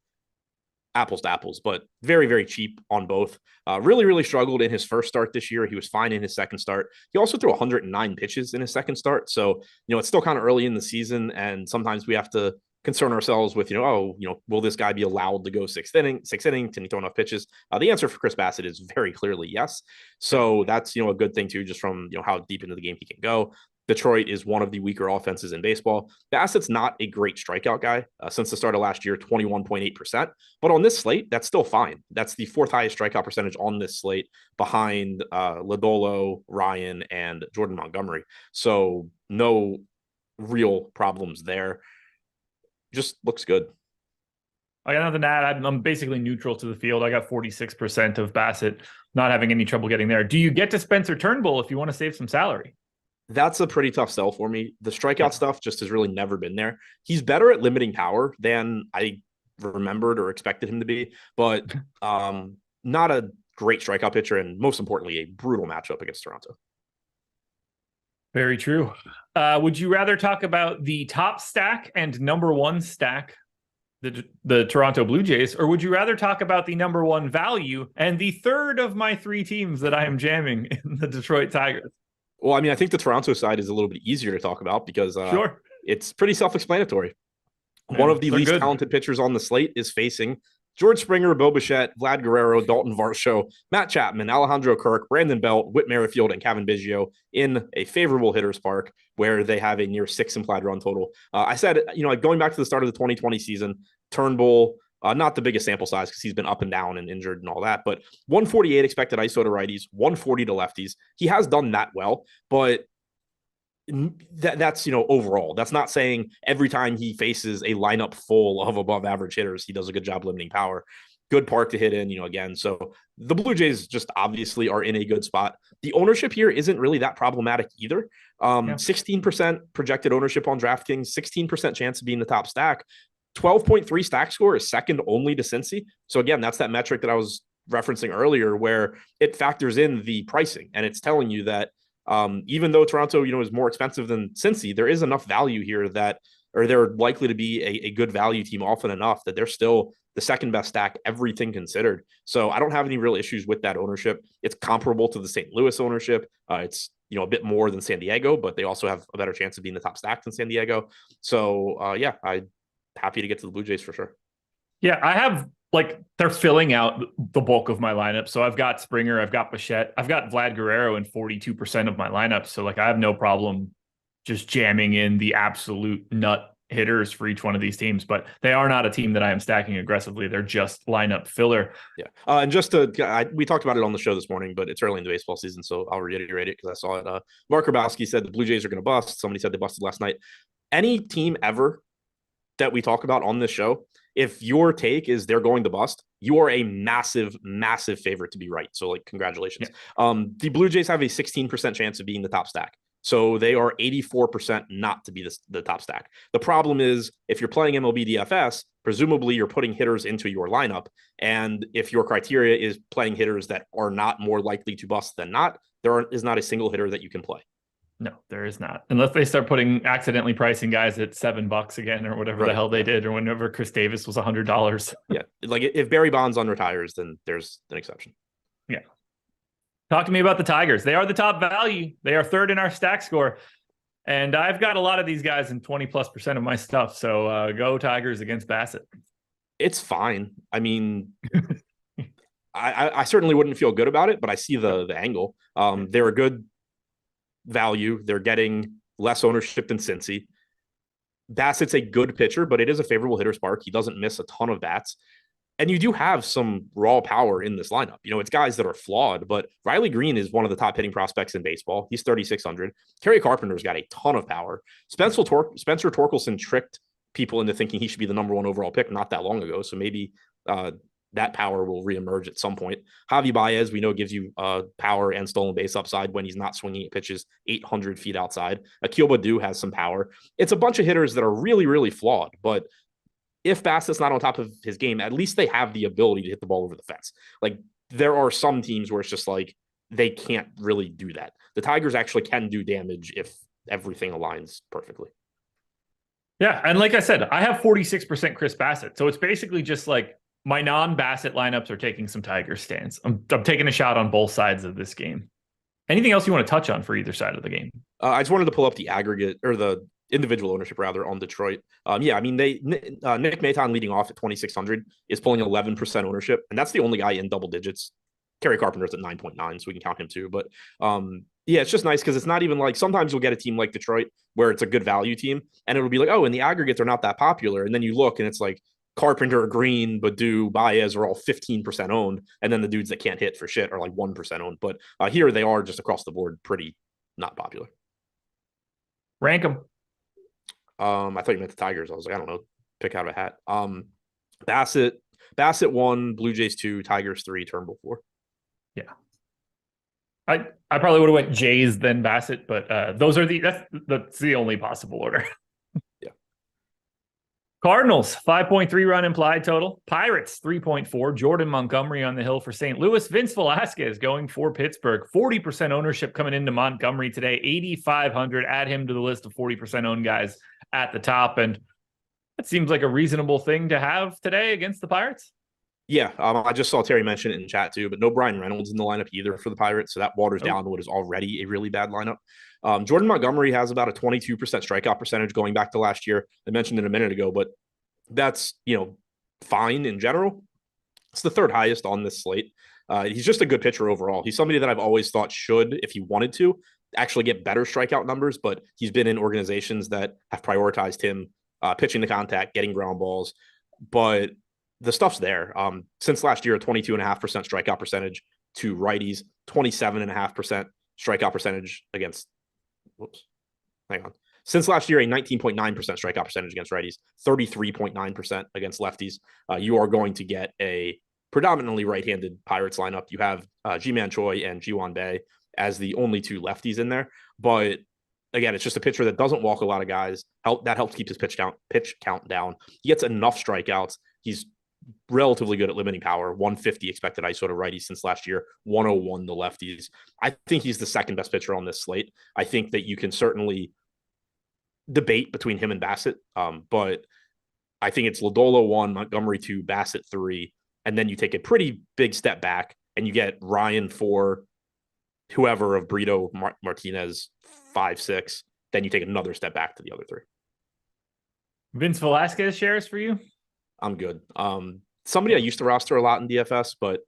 apples to apples, but very, very cheap on both. Really struggled in his first start this year. He was fine in his second start. He also threw 109 pitches in his second start. So, it's still kind of early in the season, and sometimes we have to concern ourselves with, will this guy be allowed to go sixth inning? Can he throw enough pitches? The answer for Chris Bassett is very clearly yes. So that's, a good thing too, just from, how deep into the game he can go. Detroit is one of the weaker offenses in baseball. Bassett's not a great strikeout guy. Since the start of last year, 21.8%. But on this slate, that's still fine. That's the 4th highest strikeout percentage on this slate behind Lodolo, Ryan, and Jordan Montgomery. So no real problems there. Just looks good. I got nothing to add. I'm basically neutral to the field. I got 46% of Bassett, not having any trouble getting there. Do you get to Spencer Turnbull if you want to save some salary? That's a pretty tough sell for me. The strikeout stuff just has really never been there. He's better at limiting power than I remembered or expected him to be, but not a great strikeout pitcher, and most importantly, a brutal matchup against Toronto. Very true. Would you rather talk about the top stack and number 1 stack, the Toronto Blue Jays, or would you rather talk about the number 1 value and the third of my 3 teams that I am jamming in the Detroit Tigers? Well, I mean, I think the Toronto side is a little bit easier to talk about because it's pretty self-explanatory. One of the least talented pitchers on the slate is facing George Springer, Bo Bichette, Vlad Guerrero, Dalton Varsho, Matt Chapman, Alejandro Kirk, Brandon Belt, Whit Merrifield, and Kevin Biggio in a favorable hitters park where they have a near 6 implied run total. I said, like going back to the start of the 2020 season, Turnbull, not the biggest sample size because he's been up and down and injured and all that, but 148 expected ISO to righties, 140 to lefties. He has done that well, but that's overall. That's not saying every time he faces a lineup full of above average hitters, he does a good job limiting power. Good park to hit in, again. So the Blue Jays just obviously are in a good spot. The ownership here isn't really that problematic either. 16% projected ownership on DraftKings, 16% chance of being the top stack. 12.3 stack score is second only to Cincy. So again, that's that metric that I was referencing earlier where it factors in the pricing and it's telling you that even though Toronto, is more expensive than Cincy, there is enough value here or they're likely to be a good value team often enough that they're still the second best stack, everything considered. So I don't have any real issues with that ownership. It's comparable to the St. Louis ownership. It's, a bit more than San Diego, but they also have a better chance of being the top stack than San Diego. So I'm happy to get to the Blue Jays for sure. Yeah, I have they're filling out the bulk of my lineup. So I've got Springer, I've got Bichette, I've got Vlad Guerrero in 42% of my lineup. So I have no problem just jamming in the absolute nut hitters for each one of these teams, but they are not a team that I am stacking aggressively. They're just lineup filler. Yeah. And we talked about it on the show this morning, but it's early in the baseball season, so I'll reiterate it because I saw it. Mark Grabowski said the Blue Jays are going to bust. Somebody said they busted last night. Any team ever that we talk about on this show, if your take is they're going to bust, you are a massive, massive favorite to be right. So congratulations. Yeah. The Blue Jays have a 16% chance of being the top stack. So they are 84% not to be the top stack. The problem is if you're playing MLB DFS, presumably you're putting hitters into your lineup. And if your criteria is playing hitters that are not more likely to bust than not, there is not a single hitter that you can play. No, there is not. Unless they start accidentally pricing guys at $7 again or whatever the hell they did, or whenever Chris Davis was $100. Yeah. If Barry Bonds unretires, then there's an exception. Yeah. Talk to me about the Tigers. They are the top value. They are third in our stack score. And I've got a lot of these guys in 20+% of my stuff. So go Tigers against Bassett. It's fine. I mean, I certainly wouldn't feel good about it, but I see the angle. They're a good value. They're getting less ownership than Cincy. Bassett's a good pitcher, but it is a favorable hitter's park. He doesn't miss a ton of bats. And you do have some raw power in this lineup. It's guys that are flawed, but Riley Green is one of the top hitting prospects in baseball. He's 3,600. Kerry Carpenter's got a ton of power. Spencer Torkelson tricked people into thinking he should be the number one overall pick not that long ago. So maybe that power will reemerge at some point. Javi Baez, we know, gives you power and stolen base upside when he's not swinging at pitches 800 feet outside. Akil Baddoo has some power. It's a bunch of hitters that are really, really flawed, but if Bassett's not on top of his game, at least they have the ability to hit the ball over the fence. There are some teams where it's just they can't really do that. The Tigers actually can do damage if everything aligns perfectly. Yeah. And like I said, I have 46% Chris Bassett. So it's basically just my non-Bassett lineups are taking some Tigers stance. I'm taking a shot on both sides of this game. Anything else you want to touch on for either side of the game? I just wanted to pull up the aggregate or the individual ownership rather on Detroit. Nick Maton leading off at 2,600 is pulling 11% ownership, and that's the only guy in double digits. Kerry Carpenter's at 9.9, so we can count him too. But it's just nice because it's not even sometimes you'll get a team like Detroit where it's a good value team, and it'll be in the aggregate they're not that popular, and then you look and it's Carpenter, Green, Baddoo, Baez are all 15% owned, and then the dudes that can't hit for shit are 1% owned. But here they are just across the board pretty not popular. Rank them. I thought you meant the Tigers. I was I don't know, pick out of a hat. Bassett 1, Blue Jays 2, Tigers 3, Turnbull 4. Yeah. I probably would have went Jays then Bassett, but that's the only possible order. Yeah. Cardinals 5.3 run implied total. Pirates 3.4. Jordan Montgomery on the hill for St. Louis. Vince Velasquez going for Pittsburgh. 40% ownership coming into Montgomery today. 8,500. Add him to the list of 40% owned guys at the top, and that seems like a reasonable thing to have today against the Pirates. Yeah, I just saw Terry mention it in chat too, but no Brian Reynolds in the lineup either for the Pirates, so that waters down what is already a really bad lineup. Jordan Montgomery has about a 22% strikeout percentage going back to last year. I mentioned it a minute ago, but that's fine in general. It's the third highest on this slate. He's just a good pitcher overall. He's somebody that I've always thought should, if he wanted to, actually get better strikeout numbers, but he's been in organizations that have prioritized him pitching to contact, getting ground balls. But the stuff's there. Since last year, a 22.5% strikeout percentage to righties, 27.5% strikeout percentage against, Since last year, a 19.9% strikeout percentage against righties, 33.9% against lefties. You are going to get a predominantly right-handed Pirates lineup. You have Ji-Man Choi and Ji-Hwan Bae as the only two lefties in there. But again, it's just a pitcher that doesn't walk a lot of guys. That helps keep his pitch count down. He gets enough strikeouts. He's relatively good at limiting power. 150 expected ISO to righties since last year, 101 to lefties. I think he's the second best pitcher on this slate. I think that you can certainly debate between him and Bassett, but I think it's Lodolo 1, Montgomery 2, Bassett 3, and then you take a pretty big step back and you get Ryan 4, whoever of Brito, Martinez 5, 6. Then you take another step back to the other 3. Vince Velasquez shares for you? I'm good. Somebody I used to roster a lot in DFS, but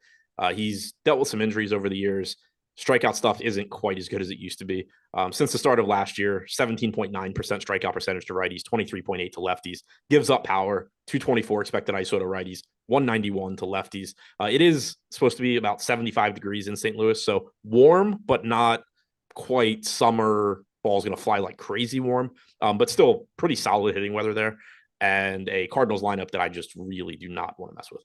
he's dealt with some injuries over the years. Strikeout stuff isn't quite as good as it used to be. Since the start of last year, 17.9% strikeout percentage to righties, 23.8 to lefties, gives up power, 224 expected ISO to righties, 191 to lefties. It is supposed to be about 75 degrees in St. Louis, so warm, but not quite summer. Ball's going to fly like crazy warm, but still pretty solid hitting weather there. And a Cardinals lineup that I just really do not want to mess with.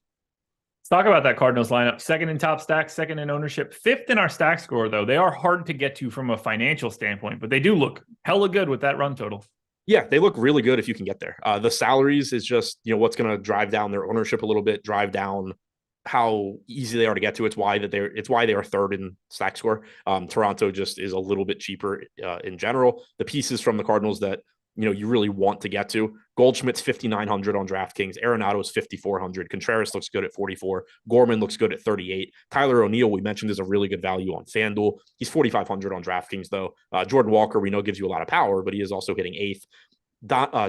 Let's talk about that Cardinals lineup. Second in top stacks, second in ownership, fifth in our stack score, though. They are hard to get to from a financial standpoint, but they do look hella good with that run total. Yeah, they look really good if you can get there. The salaries is just, what's going to drive down their ownership a little bit, drive down how easy they are to get to. It's why they are third in stack score. Toronto just is a little bit cheaper in general. The pieces from the Cardinals that you really want to get to. Goldschmidt's 5,900 on DraftKings. Arenado's 5,400. Contreras looks good at 44. Gorman looks good at 38. Tyler O'Neill, we mentioned, is a really good value on FanDuel. He's 4,500 on DraftKings, though. Jordan Walker, we know, gives you a lot of power, but he is also hitting 8th.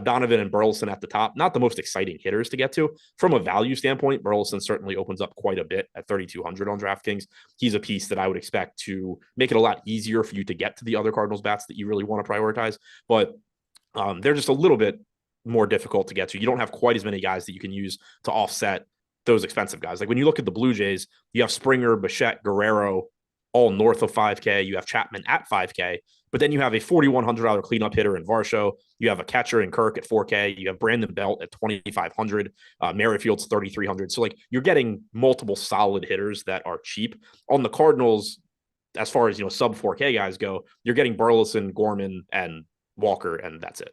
Donovan and Burleson at the top, not the most exciting hitters to get to. From a value standpoint, Burleson certainly opens up quite a bit at 3,200 on DraftKings. He's a piece that I would expect to make it a lot easier for you to get to the other Cardinals bats that you really want to prioritize. But they're just a little bit more difficult to get to. You don't have quite as many guys that you can use to offset those expensive guys. Like when you look at the Blue Jays, you have Springer, Bichette, Guerrero, all north of 5K. You have Chapman at 5K, but then you have a $4,100 cleanup hitter in Varsho. You have a catcher in Kirk at 4K. You have Brandon Belt at 2,500. Merrifield's 3,300. So like you're getting multiple solid hitters that are cheap. On the Cardinals, as far as sub 4K guys go, you're getting Burleson, Gorman, and Walker, and that's it.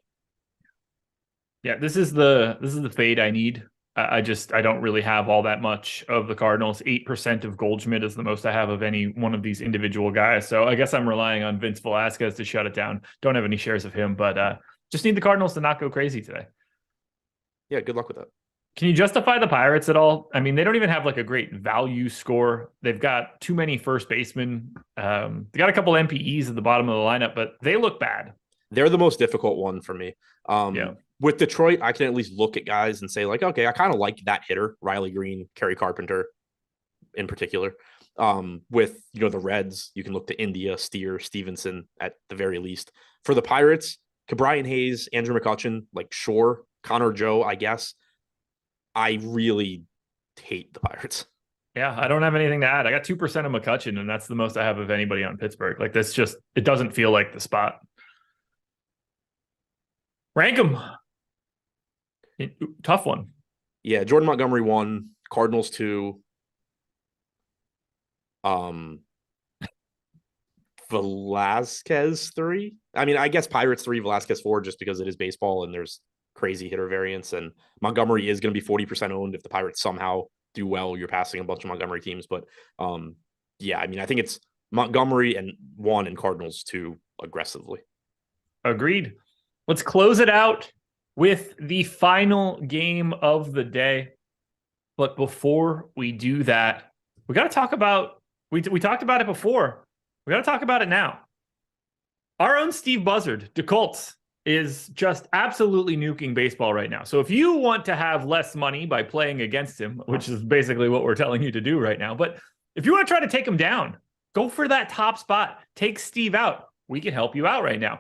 Yeah, this is the fade I need. I don't really have all that much of the Cardinals. 8% of Goldschmidt is the most I have of any one of these individual guys. So I guess I'm relying on Vince Velasquez to shut it down. Don't have any shares of him, but just need the Cardinals to not go crazy today. Yeah, good luck with that. Can you justify the Pirates at all? I mean, they don't even have like a great value score. They've got too many first basemen. They got a couple MPEs at the bottom of the lineup, but they look bad. They're the most difficult one for me. Yeah. With Detroit, I can at least look at guys and say, like, okay, I kind of like that hitter, Riley Green, Kerry Carpenter in particular. With, the Reds, you can look to India, Steer, Stevenson at the very least. For the Pirates, Brian Hayes, Andrew McCutchen, like, sure, Connor Joe, I guess. I really hate the Pirates. Yeah, I don't have anything to add. I got 2% of McCutchen, and that's the most I have of anybody on Pittsburgh. Like, this just, it doesn't feel like the spot. Rank them. Tough one. Yeah, Jordan Montgomery 1, Cardinals 2. Velasquez 3. I mean, I guess Pirates 3, Velasquez 4, just because it is baseball and there's crazy hitter variance. And Montgomery is going to be 40% owned if the Pirates somehow do well. You're passing a bunch of Montgomery teams, but yeah, I mean, I think it's Montgomery and 1 and Cardinals 2 aggressively. Agreed. Let's close it out with the final game of the day. But before we do that, we got to talk about, we talked about it before. We got to talk about it now. Our own Steve Buzzard, DeColts, is just absolutely nuking baseball right now. So if you want to have less money by playing against him, which is basically what we're telling you to do right now, but if you want to try to take him down, go for that top spot. Take Steve out. We can help you out right now.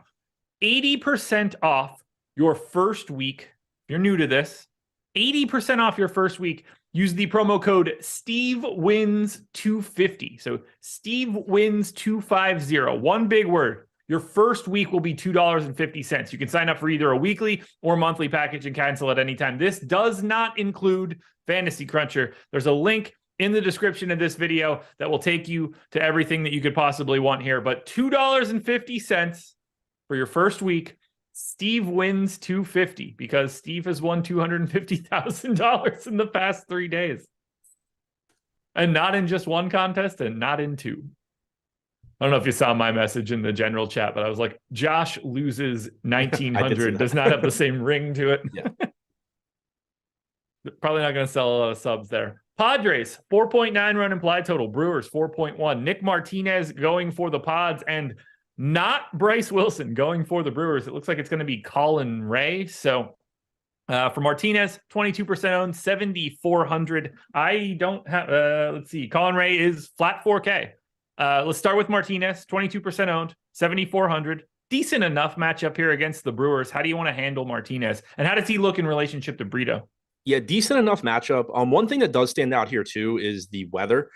80% off your first week. If you're new to this, 80% off your first week. Use the promo code SteveWins250. So SteveWins250. One big word. Your first week will be $2.50. You can sign up for either a weekly or monthly package and cancel at any time. This does not include Fantasy Cruncher. There's a link in the description of this video that will take you to everything that you could possibly want here. But $2.50 for your first week. Steve wins $250 because Steve has won $250,000 in the past 3 days. And not in just one contest and not in two. I don't know if you saw my message in the general chat, but I was like, Josh loses 1900 does not have the same ring to it. Yeah. Probably not going to sell a lot of subs there. Padres, 4.9 run implied total. Brewers, 4.1. Nick Martinez going for the Pods, and not Bryce Wilson going for the Brewers. It looks like it's going to be Colin Ray. So for Martinez, 22% owned, 7,400. I don't have, let's see. Colin Ray is flat 4K. Let's start with Martinez, 22% owned, 7,400. Decent enough matchup here against the Brewers. How do you want to handle Martinez? And how does he look in relationship to Brito? Yeah, decent enough matchup. One thing that does stand out here too is the weather.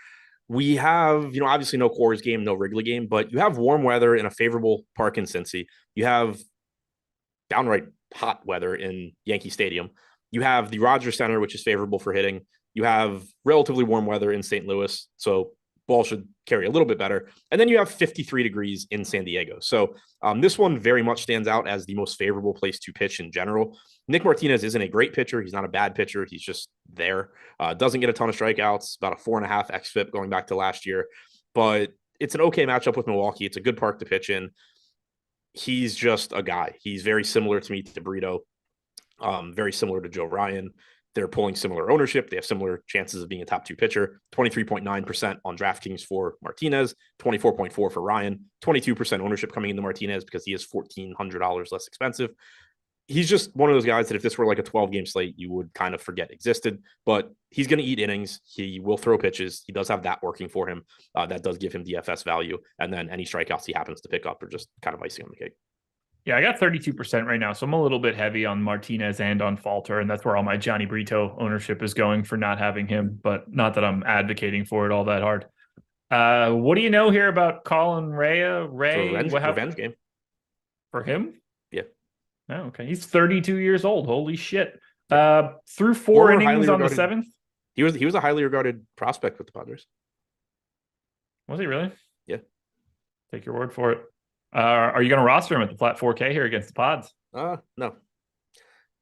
We have, obviously no Coors game, no Wrigley game, but you have warm weather in a favorable park in Cincy. You have downright hot weather in Yankee Stadium. You have the Rogers Center, which is favorable for hitting. You have relatively warm weather in St. Louis, so ball should carry a little bit better. And then you have 53 degrees in San Diego. So this one very much stands out as the most favorable place to pitch in general. Nick Martinez isn't a great pitcher. He's not a bad pitcher. He's just there. Doesn't get a ton of strikeouts, about a 4.5 xFIP going back to last year. But it's an okay matchup with Milwaukee. It's a good park to pitch in. He's just a guy. He's very similar to me to Brito, very similar to Joe Ryan. They're pulling similar ownership. They have similar chances of being a top two pitcher. 23.9% on DraftKings for Martinez, 24.4% for Ryan, 22% ownership coming into Martinez because he is $1,400 less expensive. He's just one of those guys that if this were like a 12-game slate, you would kind of forget existed. But he's going to eat innings. He will throw pitches. He does have that working for him. That does give him DFS value. And then any strikeouts he happens to pick up are just kind of icing on the cake. Yeah, I got 32% right now, so I'm a little bit heavy on Martinez and on Falter, and that's where all my Johnny Brito ownership is going for not having him, but not that I'm advocating for it all that hard. What do you know here about Colin Ray? Revenge game. For him? Yeah. Oh, okay. He's 32 years old. Holy shit. Through four innings on the 7th? He was a highly regarded prospect with the Padres. Was he really? Yeah. Take your word for it. Are you going to roster him at the flat 4K here against the Pods? No.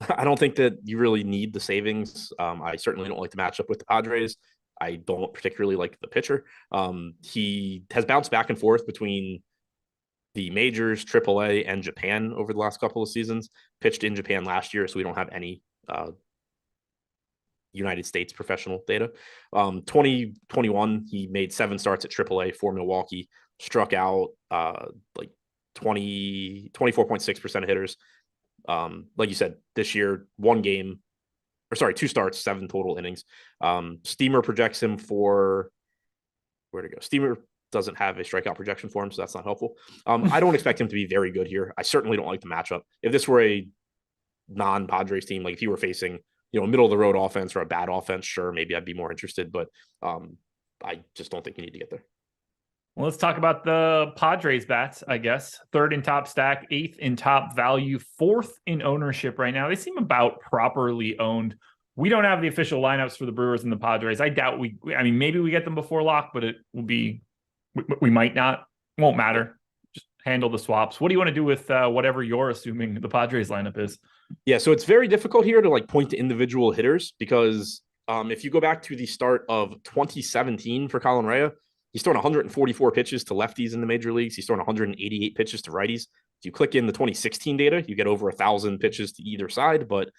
I don't think that you really need the savings. I certainly don't like the matchup with the Padres. I don't particularly like the pitcher. He has bounced back and forth between the majors, AAA, and Japan over the last couple of seasons. Pitched in Japan last year, so we don't have any United States professional data. 2021, he made 7 starts at AAA for Milwaukee, struck out 24.6% of hitters. Like you said, this year, 2 starts, 7 total innings. Steamer projects him for where to go. Steamer doesn't have a strikeout projection for him, so that's not helpful. I don't expect him to be very good here. I certainly don't like the matchup. If this were a non-Padres team, like if he were facing, middle of the road offense or a bad offense, sure, maybe I'd be more interested, but I just don't think you need to get there. Well, let's talk about the Padres bats, I guess. 3rd in top stack, 8th in top value, 4th in ownership right now. They seem about properly owned. We don't have the official lineups for the Brewers and the Padres. I doubt maybe we get them before lock, but it will be, we might not. Won't matter. Just handle the swaps. What do you want to do with whatever you're assuming the Padres lineup is? Yeah, so it's very difficult here to point to individual hitters because if you go back to the start of 2017 for Colin Ray, he's throwing 144 pitches to lefties in the major leagues. He's throwing 188 pitches to righties. If you click in the 2016 data, you get over 1,000 pitches to either side, but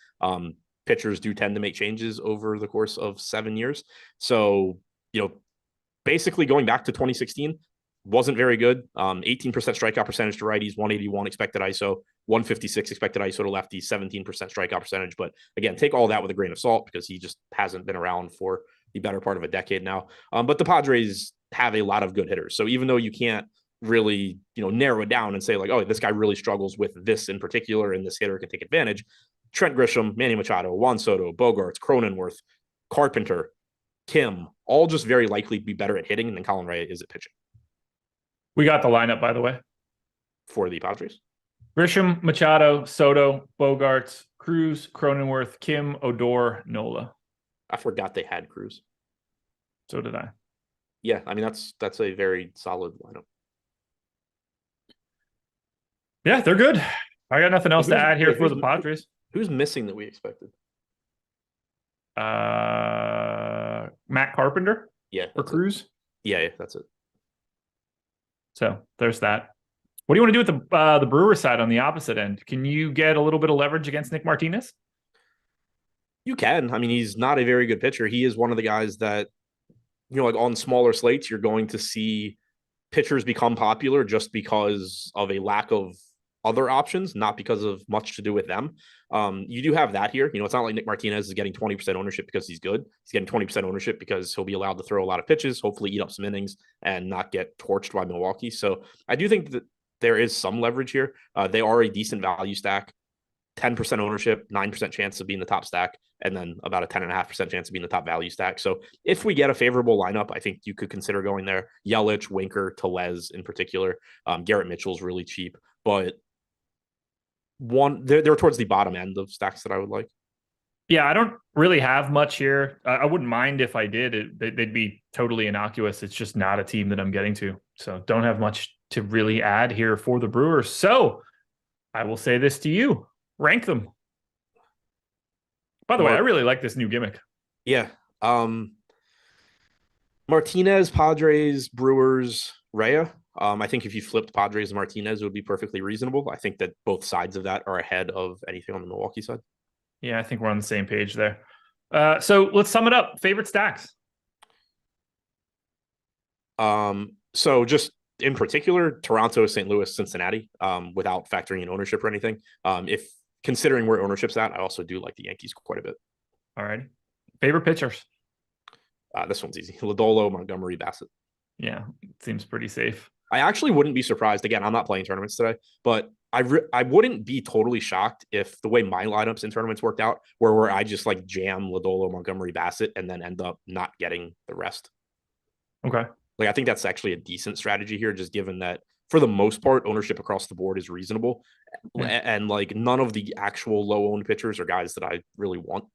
pitchers do tend to make changes over the course of 7 years. So, basically going back to 2016, wasn't very good. 18% strikeout percentage to righties, 181 expected ISO, 156 expected ISO to lefties, 17% strikeout percentage. But again, take all that with a grain of salt because he just hasn't been around for the better part of a decade now. But the Padres have a lot of good hitters. So even though you can't really, narrow it down and say like, oh, this guy really struggles with this in particular, and this hitter can take advantage. Trent Grisham, Manny Machado, Juan Soto, Bogarts, Cronenworth, Carpenter, Kim, all just very likely to be better at hitting than Colin Rea is at pitching. We got the lineup, by the way. For the Padres. Grisham, Machado, Soto, Bogarts, Cruz, Cronenworth, Kim, Odor, Nola. I forgot they had Cruz. So did I. Yeah, I mean, that's a very solid lineup. Yeah, they're good. I got nothing else to add here for the Padres. Who's missing that we expected? Matt Carpenter? Yeah. Or Cruz? Yeah, that's it. So there's that. What do you want to do with the Brewers side on the opposite end? Can you get a little bit of leverage against Nick Martinez? You can. I mean, he's not a very good pitcher. He is one of the guys that, like on smaller slates, you're going to see pitchers become popular just because of a lack of other options, not because of much to do with them. You do have that here. It's not like Nick Martinez is getting 20% ownership because he's good. He's getting 20% ownership because he'll be allowed to throw a lot of pitches, hopefully eat up some innings and not get torched by Milwaukee. So I do think that there is some leverage here. They are a decent value stack, 10% ownership, 9% chance of being the top stack, and then about a 10.5% chance of being the top value stack. So if we get a favorable lineup, I think you could consider going there. Yelich, Winker, Tellez in particular. Garrett Mitchell's really cheap, but they're towards the bottom end of stacks that I would like. Yeah, I don't really have much here. I wouldn't mind if I did. They'd be totally innocuous. It's just not a team that I'm getting to. So don't have much to really add here for the Brewers. So I will say this to you. Rank them. By the way, I really like this new gimmick. Yeah. Martinez, Padres, Brewers, Rea. I think if you flipped Padres and Martinez, it would be perfectly reasonable. I think that both sides of that are ahead of anything on the Milwaukee side. Yeah, I think we're on the same page there. So let's sum it up. Favorite stacks? So just in particular, Toronto, St. Louis, Cincinnati, without factoring in ownership or anything. If considering where ownership's at, I also do like the Yankees quite a bit. All right. Favorite pitchers? This one's easy. Lodolo, Montgomery, Bassett. Yeah, seems pretty safe. I actually wouldn't be surprised. Again, I'm not playing tournaments today, but I wouldn't be totally shocked if the way my lineups in tournaments worked out, where I just like jam Lodolo, Montgomery, Bassett, and then end up not getting the rest. Okay. Like, I think that's actually a decent strategy here, just given that for the most part, ownership across the board is reasonable. Yeah. And like none of the actual low owned pitchers are guys that I really want.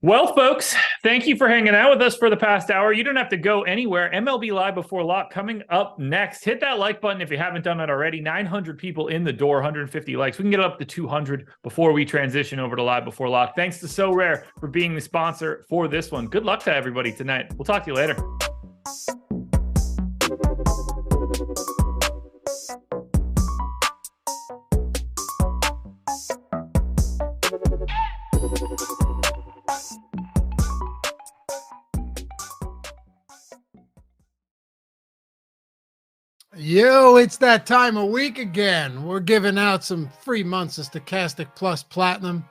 Well, folks, thank you for hanging out with us for the past hour. You don't have to go anywhere. MLB Live Before Lock coming up next. Hit that like button if you haven't done it already. 900 people in the door, 150 likes. We can get up to 200 before we transition over to Live Before Lock. Thanks to Sorare for being the sponsor for this one. Good luck to everybody tonight. We'll talk to you later. Yo, it's that time of week again. We're giving out some free months of Stokastic Plus Platinum,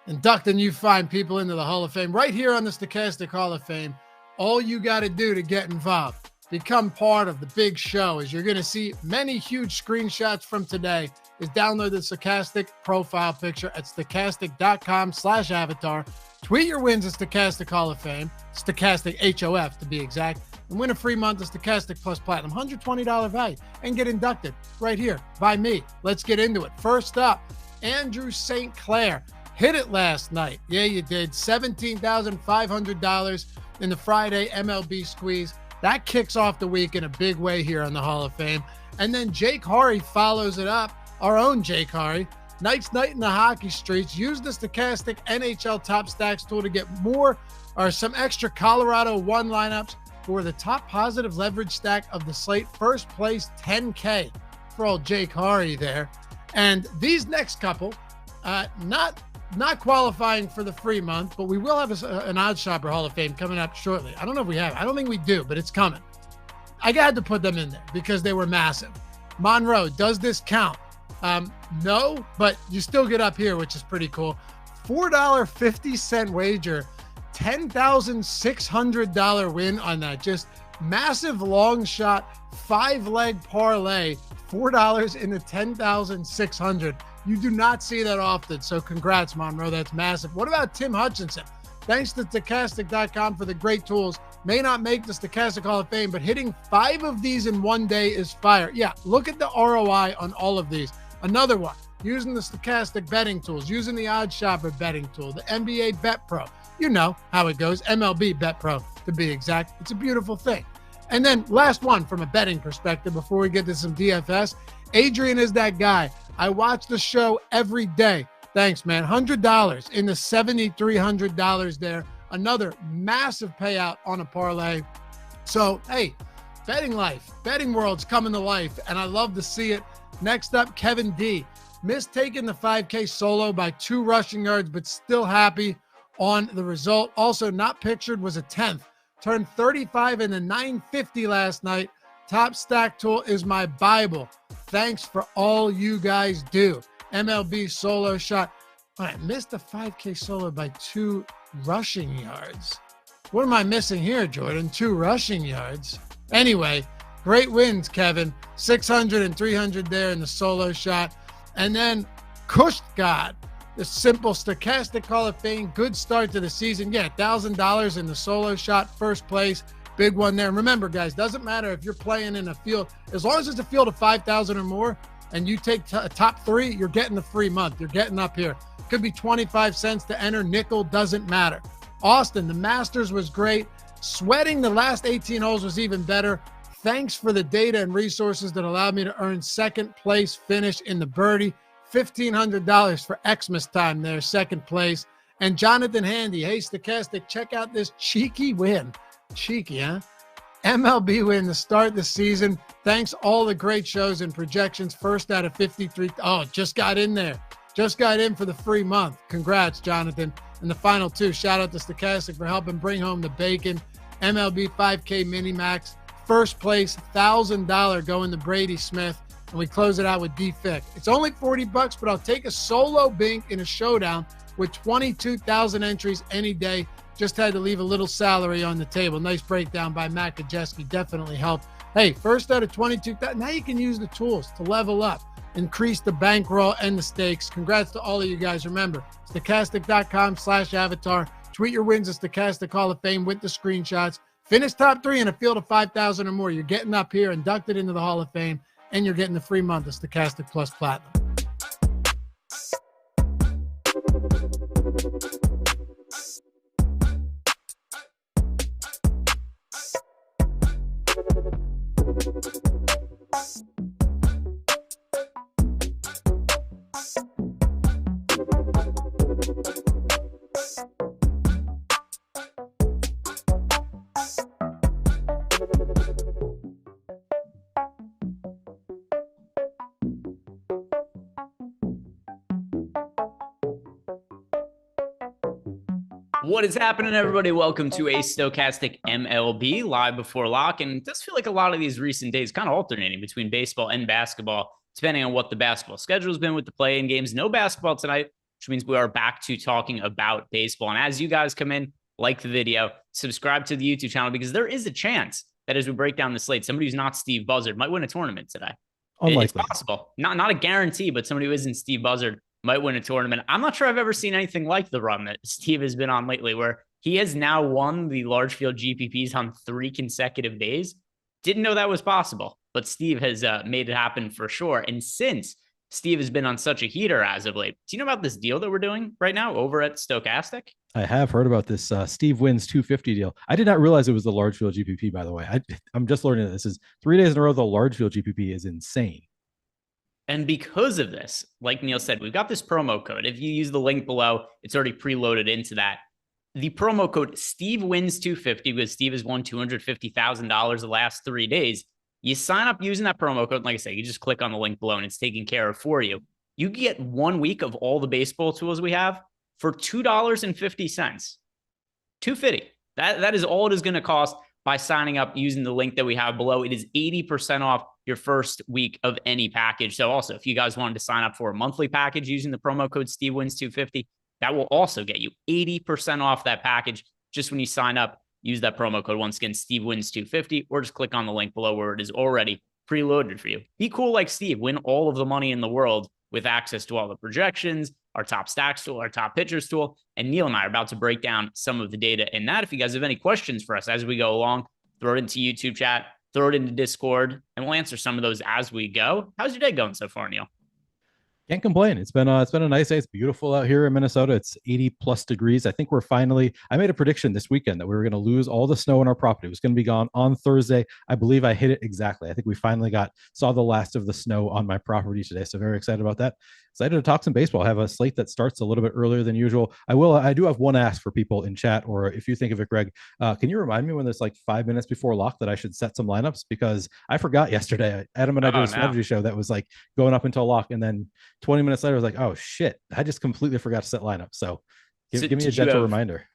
inducting you fine people into the Hall of Fame right here on the Stokastic Hall of Fame. All you got to do to get involved, become part of the big show, is you're going to see many huge screenshots from today, is download the Stokastic profile picture at stokastic.com/avatar. Tweet your wins at Stokastic Hall of Fame, Stokastic HOF to be exact, and win a free month of Stokastic Plus Platinum, $120 value, and get inducted right here by me. Let's get into it. First up, Andrew St. Clair hit it last night. Yeah, you did. $17,500 in the Friday MLB squeeze. That kicks off the week in a big way here on the Hall of Fame. And then Jake Hari follows it up. Our own Jake Hari. Night in the hockey streets. Use the Stokastic NHL Top Stacks tool to get more or some extra Colorado 1 lineups for the top positive leverage stack of the slate. First place, 10K for old Jake Hari there. And these next couple, not qualifying for the free month, but we will have an Odd Shopper Hall of Fame coming up shortly. I don't know if we have. I don't think we do, but it's coming. I got to put them in there because they were massive. Monroe, does this count? No, but you still get up here, which is pretty cool. $4.50 wager, $10,600 win on that. Just massive long shot, 5-leg parlay, $4 in the $10,600. You do not see that often. So congrats, Monroe. That's massive. What about Tim Hutchinson? Thanks to Stokastic.com for the great tools. May not make the Stokastic Hall of Fame, but hitting 5 of these in one day is fire. Yeah, look at the ROI on all of these. Another one, using the Stokastic betting tools, using the Odd Shopper betting tool, the NBA Bet Pro. You know how it goes. MLB Bet Pro, to be exact. It's a beautiful thing. And then last one from a betting perspective before we get to some DFS. Adrian is that guy. I watch the show every day. Thanks, man. $100 in the $7,300 there. Another massive payout on a parlay. So, hey, betting life, betting world's coming to life, and I love to see it. Next up, Kevin D. Missed taking the 5K solo by 2 rushing yards, but still happy on the result. Also not pictured was a 10th. Turned 35 in the 950 last night. Top Stack Tool is my Bible. Thanks for all you guys do. MLB solo shot. All right, missed the 5K solo by 2 rushing yards. What am I missing here, Jordan? 2 rushing yards. Anyway, great wins, Kevin. 600 and 300 there in the solo shot. And then Kush God, the simple Stokastic Hall of Fame. Good start to the season. Yeah, $1,000 in the solo shot, first place. Big one there. And remember, guys, doesn't matter if you're playing in a field. As long as it's a field of 5,000 or more and you take a top 3, you're getting the free month. You're getting up here. Could be 25 cents to enter. Nickel, doesn't matter. Austin, the Masters was great. Sweating the last 18 holes was even better. Thanks for the data and resources that allowed me to earn second place finish in the birdie. $1,500 for Xmas time there, second place. And Jonathan Handy, hey, Stokastic, check out this cheeky win. Cheeky, huh? MLB win to start the season. Thanks all the great shows and projections. First out of 53. Oh, just got in there. Just got in for the free month. Congrats, Jonathan. And the final 2, shout out to Stokastic for helping bring home the bacon. MLB 5K Mini Max. First place, $1,000 going to Brady Smith. And we close it out with D-Fick. It's only $40, but I'll take a solo bink in a showdown with 22,000 entries any day. Just had to leave a little salary on the table. Nice breakdown by Matt Kajeski. Definitely helped. Hey, first out of 22,000. Now you can use the tools to level up, increase the bankroll and the stakes. Congrats to all of you guys. Remember, Stokastic.com/avatar. Tweet your wins at Stokastic Hall of Fame with the screenshots. Finish top 3 in a field of 5,000 or more. You're getting up here, inducted into the Hall of Fame, and you're getting the free month of Stokastic Plus Platinum. What is happening, everybody? Welcome to a Stokastic MLB live before lock. And it does feel like a lot of these recent days kind of alternating between baseball and basketball, depending on what the basketball schedule has been with the play-in games. No basketball tonight, which means we are back to talking about baseball. And as you guys come in, like the video, subscribe to the YouTube channel, because there is a chance that as we break down the slate, somebody who's not Steve Buzzard might win a tournament today. Unlikely. It's possible. Not a guarantee, but somebody who isn't Steve Buzzard might win a tournament. I'm not sure I've ever seen anything like the run that Steve has been on lately, where he has now won the large field GPPs on 3 consecutive days. Didn't know that was possible, but Steve has made it happen for sure. And since Steve has been on such a heater as of late, do you know about this deal that we're doing right now over at Stokastic? I have heard about this Steve wins 250 deal. I did not realize it was the large field GPP, by the way. I'm just learning that this is 3 days in a row. The large field GPP is insane. And because of this, like Neil said, we've got this promo code. If you use the link below, it's already preloaded into that. The promo code Steve wins 250, because Steve has won $250,000 the last 3 days. You sign up using that promo code. Like I said, you just click on the link below and it's taken care of for you. You get 1 week of all the baseball tools we have for $2.50. $2.50. That is all it is going to cost. by signing up using the link that we have below. It is 80% off your first week of any package. So also, if you guys wanted to sign up for a monthly package using the promo code SteveWins250, that will also get you 80% off that package just when you sign up. Use that promo code, once again, SteveWins250, or just click on the link below where it is already preloaded for you. Be cool like Steve. Win all of the money in the world with access to all the projections, our top stacks tool, our top pitchers tool. And Neil and I are about to break down some of the data in that. If you guys have any questions for us as we go along, throw it into YouTube chat, throw it into Discord, and we'll answer some of those as we go. How's your day going so far, Neil? Can't complain. It's been a nice day. It's beautiful out here in Minnesota. It's 80+ degrees. I think I made a prediction this weekend that we were going to lose all the snow in our property. It was going to be gone on Thursday. I believe I hit it exactly. I think we finally saw the last of the snow on my property today. So very excited about that. Excited to talk some baseball. I have a slate that starts a little bit earlier than usual. I do have one ask for people in chat, or if you think of it, Greg, can you remind me when there's like 5 minutes before lock that I should set some lineups? Because I forgot yesterday. Adam and I did a strategy show that was like going up until lock, and then 20 minutes later I was like, oh shit, I just completely forgot to set lineups. So give me a gentle reminder.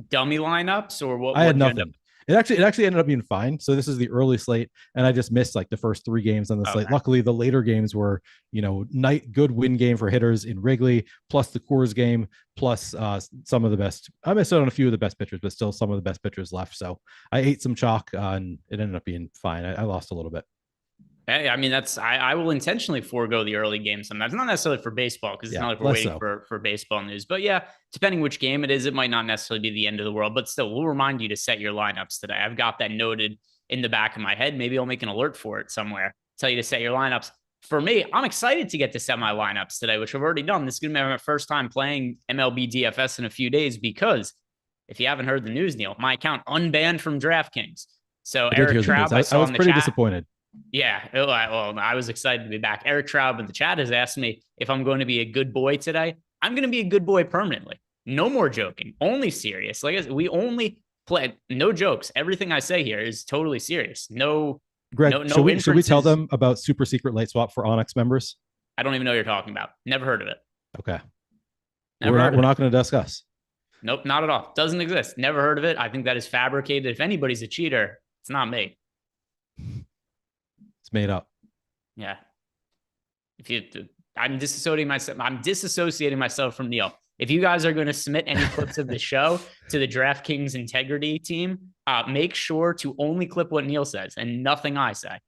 Dummy lineups or what? I had nothing. It actually ended up being fine. So this is the early slate, and I just missed like the first 3 games on the slate. Luckily, the later games were, good win game for hitters in Wrigley, plus the Coors game, plus some of the best. I missed out on a few of the best pitchers, but still some of the best pitchers left. So I ate some chalk, and it ended up being fine. I lost a little bit. Hey, I mean, I will intentionally forego the early game sometimes, not necessarily for baseball, because it's not like we're waiting for baseball news. But yeah, depending which game it is, it might not necessarily be the end of the world, but still, we'll remind you to set your lineups today. I've got that noted in the back of my head. Maybe I'll make an alert for it somewhere, tell you to set your lineups. For me, I'm excited to get to set my lineups today, which I've already done. This is going to be my first time playing MLB DFS in a few days, because if you haven't heard the news, Neil, my account unbanned from DraftKings. So Eric Traub, I was pretty disappointed. Yeah, well, I was excited to be back. Eric Traub in the chat has asked me if I'm going to be a good boy today. I'm going to be a good boy permanently. No more joking, only serious. Like we only play, no jokes. Everything I say here is totally serious. No, Greg, should we tell them about super secret late swap for Onyx members? I don't even know what you're talking about. Never heard of it. Okay. We're not going to discuss. Nope, not at all. Doesn't exist. Never heard of it. I think that is fabricated. If anybody's a cheater, it's not me. Made up. Yeah. I'm disassociating myself from Neil. If you guys are going to submit any clips of the show to the DraftKings integrity team, make sure to only clip what Neil says and nothing I say.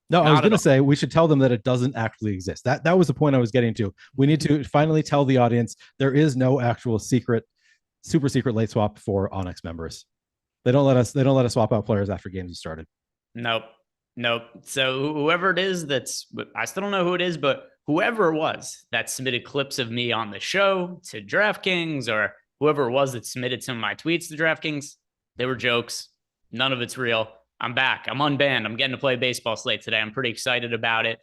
No, I was going to say we should tell them that it doesn't actually exist. That was the point I was getting to. We need to finally tell the audience there is no actual super secret late swap for Onyx members. They don't let us swap out players after games have started. Nope. So whoever it is I still don't know who it is, but whoever it was that submitted clips of me on the show to DraftKings, or whoever it was that submitted some of my tweets to DraftKings, they were jokes. None of it's real. I'm back. I'm unbanned. I'm getting to play baseball slate today. I'm pretty excited about it.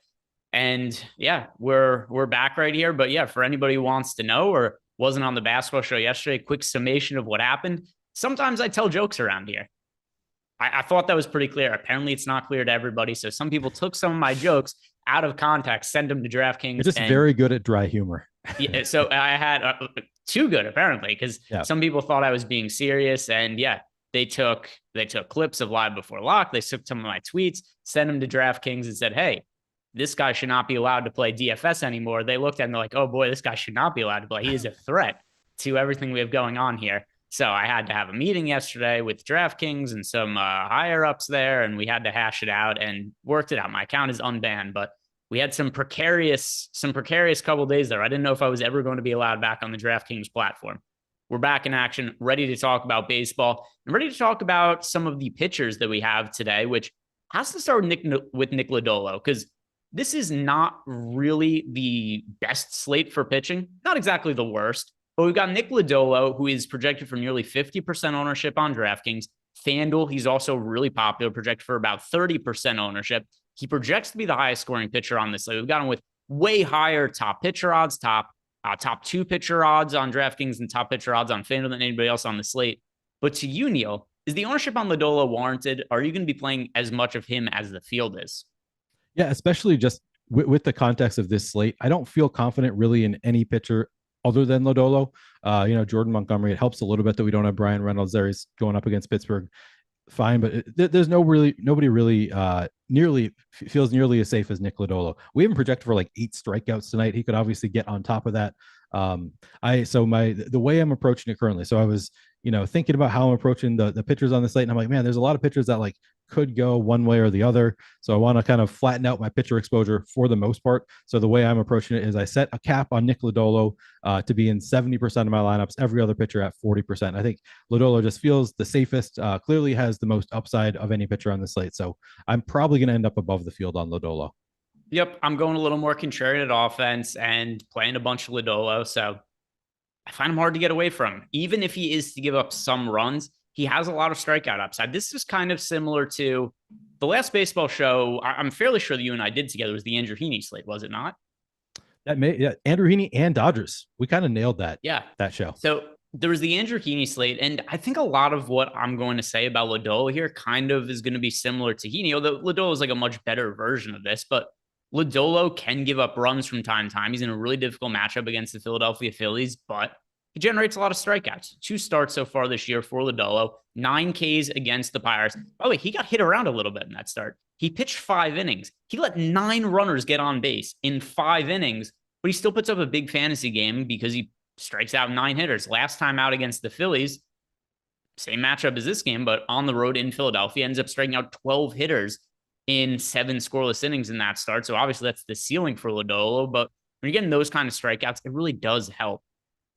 And yeah, we're back right here. But yeah, for anybody who wants to know or wasn't on the basketball show yesterday, quick summation of what happened. Sometimes I tell jokes around here. I thought that was pretty clear. Apparently, it's not clear to everybody. So some people took some of my jokes out of context, sent them to DraftKings. You're just very good at dry humor. Yeah, so I had too good, apparently, because some people thought I was being serious. And yeah, they took clips of Live Before Lock. They took some of my tweets, sent them to DraftKings and said, hey, this guy should not be allowed to play DFS anymore. They looked at it and they're like, oh boy, this guy should not be allowed to play. He is a threat to everything we have going on here. So I had to have a meeting yesterday with DraftKings and some higher ups there, and we had to hash it out and worked it out. My account is unbanned, but we had some precarious couple days there. I didn't know if I was ever going to be allowed back on the DraftKings platform. We're back in action, ready to talk about baseball and ready to talk about some of the pitchers that we have today, which has to start with Nick Lodolo, because this is not really the best slate for pitching. Not exactly the worst. But we've got Nick Lodolo, who is projected for nearly 50% ownership on DraftKings. FanDuel, he's also really popular, projected for about 30% ownership. He projects to be the highest scoring pitcher on this slate. We've got him with way higher top pitcher odds, top 2 pitcher odds on DraftKings and top pitcher odds on FanDuel than anybody else on the slate. But to you, Neil, is the ownership on Lodolo warranted? Are you going to be playing as much of him as the field is? Yeah, especially just with the context of this slate. I don't feel confident really in any pitcher other than Lodolo. Jordan Montgomery, it helps a little bit that we don't have Brian Reynolds there. He's going up against Pittsburgh. fine, but there's nobody really feels nearly as safe as Nick Lodolo. We even projected for like 8 strikeouts tonight. He could obviously get on top of that. The way I'm approaching it currently. So I was, thinking about how I'm approaching the pitchers on the slate, and I'm like, man, there's a lot of pitchers that like could go one way or the other. So I want to kind of flatten out my pitcher exposure for the most part. So the way I'm approaching it is I set a cap on Nick Lodolo to be in 70% of my lineups, every other pitcher at 40%. I think Lodolo just feels the safest, clearly has the most upside of any pitcher on the slate. So I'm probably going to end up above the field on Lodolo. Yep, I'm going a little more contrarian at offense and playing a bunch of Lodolo. So I find him hard to get away from. Even if he is to give up some runs, he has a lot of strikeout upside. This is kind of similar to the last baseball show. I'm fairly sure that you and I did together was the Andrew Heaney slate, was it not? Andrew Heaney and Dodgers. We kind of nailed that. Yeah, that show. So there was the Andrew Heaney slate, and I think a lot of what I'm going to say about Lodolo here kind of is going to be similar to Heaney, although Lodolo is like a much better version of this. But Lodolo can give up runs from time to time. He's in a really difficult matchup against the Philadelphia Phillies, but he generates a lot of strikeouts. 2 starts so far this year for Lodolo, 9 Ks against the Pirates. By the way, he got hit around a little bit in that start. He pitched 5 innings. He let 9 runners get on base in 5 innings, but he still puts up a big fantasy game because he strikes out 9 hitters. Last time out against the Phillies, same matchup as this game, but on the road in Philadelphia, ends up striking out 12 hitters in 7 scoreless innings in that start. So obviously that's the ceiling for Lodolo, but when you're getting those kind of strikeouts, it really does help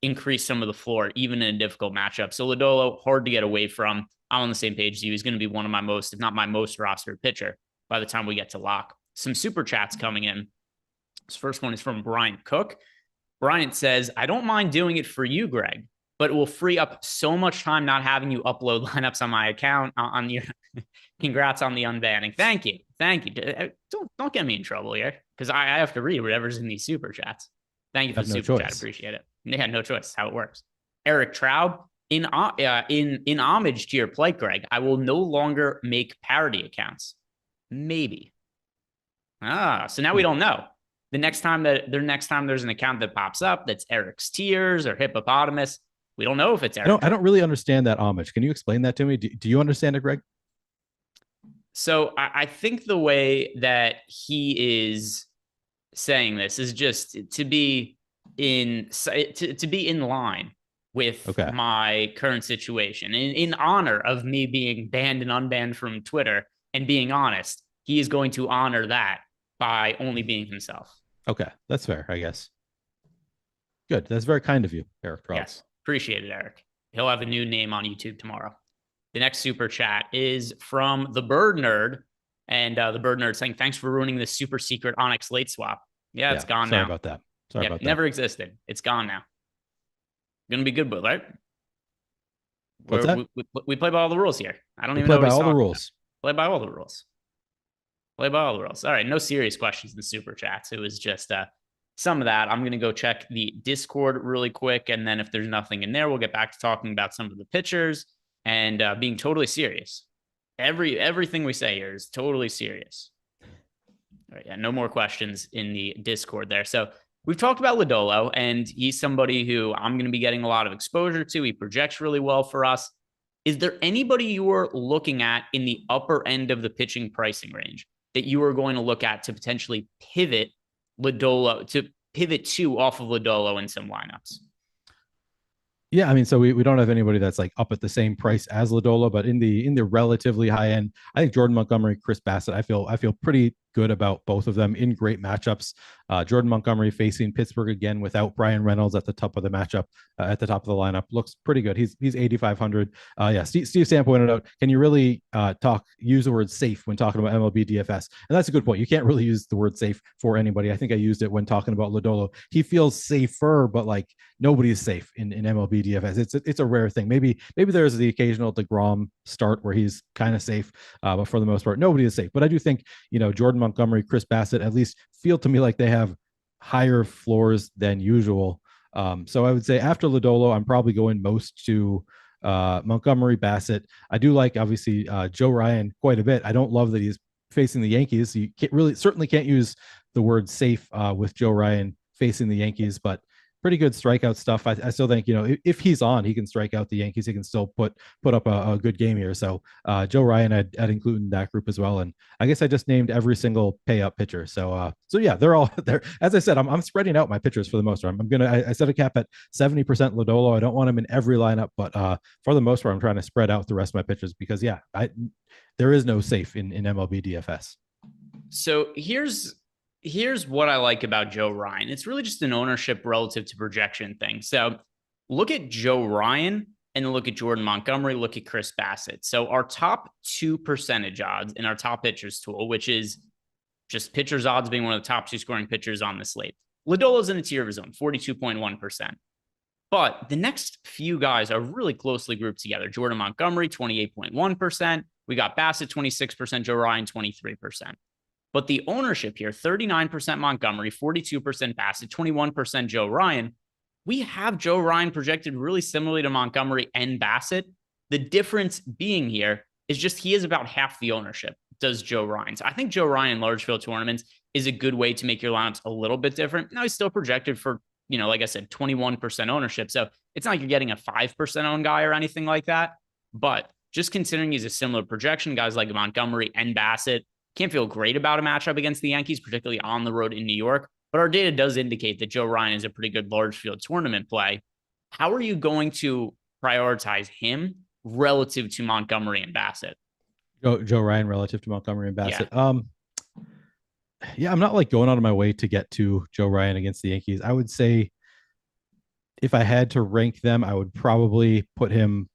increase some of the floor, even in a difficult matchup. So Lodolo, hard to get away from. I'm on the same page as you. He's going to be one of my most, if not my most rostered pitcher by the time we get to lock. Some super chats coming in. This first one is from Bryant Cook. Bryant says, I don't mind doing it for you, Greg, but it will free up so much time not having you upload lineups on my account on your congrats on the unbanning. Thank you. Don't get me in trouble here, because I have to read whatever's in these super chats. Thank you for the super chat. Appreciate it. Yeah, no choice. How it works. Eric Traub, in homage to your plight, Greg, I will no longer make parody accounts. Maybe. So now we don't know. The next time there's an account that pops up that's Eric's Tears or Hippopotamus, we don't know if it's Eric. I don't really understand that homage. Can you explain that to me? Do you understand it, Greg? So I think the way that he is saying this is just to be in line with my current situation. In honor of me being banned and unbanned from Twitter and being honest, he is going to honor that by only being himself. Okay, that's fair, I guess. Good. That's very kind of you, Eric Traub. Yes, appreciate it, Eric. He'll have a new name on YouTube tomorrow. The next super chat is from the Bird Nerd, and the Bird Nerd saying, thanks for ruining this super secret Onyx late swap. Yeah, it's gone now. Sorry about that. Sorry about that. Never existed. It's gone now. Gonna be good, but right? What's that? We play by all the rules here. I don't even know. Play by all the rules. Play by all the rules. Play by all the rules. All right, no serious questions in the super chats. It was just some of that. I'm going to go check the Discord really quick, and then if there's nothing in there, we'll get back to talking about some of the pitchers and being totally serious. Everything we say here is totally serious. All right, yeah, no more questions in the Discord there. So we've talked about Lodolo, and he's somebody who I'm going to be getting a lot of exposure to. He projects really well for us. Is there anybody you are looking at in the upper end of the pitching pricing range that you are going to look at to potentially pivot Lodolo, to pivot to off of Lodolo in some lineups? Yeah, I mean, so we don't have anybody that's like up at the same price as Lodolo, but in the relatively high end, I think Jordan Montgomery, Chris Bassett, I feel pretty good about both of them in great matchups. Jordan Montgomery facing Pittsburgh again without Brian Reynolds at the top of the matchup, at the top of the lineup, looks pretty good. He's 8,500. Yeah, Steve Sam pointed out, can you really use the word safe when talking about MLB DFS? And that's a good point. You can't really use the word safe for anybody. I think I used it when talking about Lodolo. He feels safer, but like nobody is safe in MLB DFS. It's a rare thing. Maybe there's the occasional DeGrom start where he's kind of safe, but for the most part, nobody is safe. But I do think, Jordan Montgomery, Chris Bassett at least feel to me like they have higher floors than usual. So I would say after Lodolo, I'm probably going most to Montgomery, Bassett. I do like, obviously, Joe Ryan quite a bit. I don't love that he's facing the Yankees. You certainly can't use the word safe with Joe Ryan facing the Yankees, but pretty good strikeout stuff. I still think, if he's on, he can strike out the Yankees. He can still put up a good game here. So Joe Ryan, I'd include in that group as well. And I guess I just named every single pay up pitcher. So yeah, they're all there. As I said, I'm spreading out my pitchers for the most part. I set a cap at 70% Lodolo. I don't want him in every lineup, but for the most part, I'm trying to spread out the rest of my pitchers because there is no safe in MLB DFS. So here's what I like about Joe Ryan. It's really just an ownership relative to projection thing. So look at Joe Ryan and then look at Jordan Montgomery, look at Chris Bassett. So our top 2 percentage odds in our top pitchers tool, which is just pitchers odds being one of the top 2 scoring pitchers on the slate. Lodolo's in a tier of his own, 42.1%. But the next few guys are really closely grouped together. Jordan Montgomery, 28.1%. We got Bassett, 26%, Joe Ryan, 23%. But the ownership here, 39% Montgomery, 42% Bassett, 21% Joe Ryan. We have Joe Ryan projected really similarly to Montgomery and Bassett. The difference being here is just he is about half the ownership, does Joe Ryan. So I think Joe Ryan in large field tournaments is a good way to make your lineups a little bit different. Now he's still projected for, like I said, 21% ownership. So it's not like you're getting a 5% owned guy or anything like that. But just considering he's a similar projection, guys like Montgomery and Bassett, can't feel great about a matchup against the Yankees, particularly on the road in New York. But our data does indicate that Joe Ryan is a pretty good large field tournament play. How are you going to prioritize him relative to Montgomery and Bassett? Joe Ryan relative to Montgomery and Bassett. Yeah, I'm not like going out of my way to get to Joe Ryan against the Yankees. I would say if I had to rank them, I would probably put him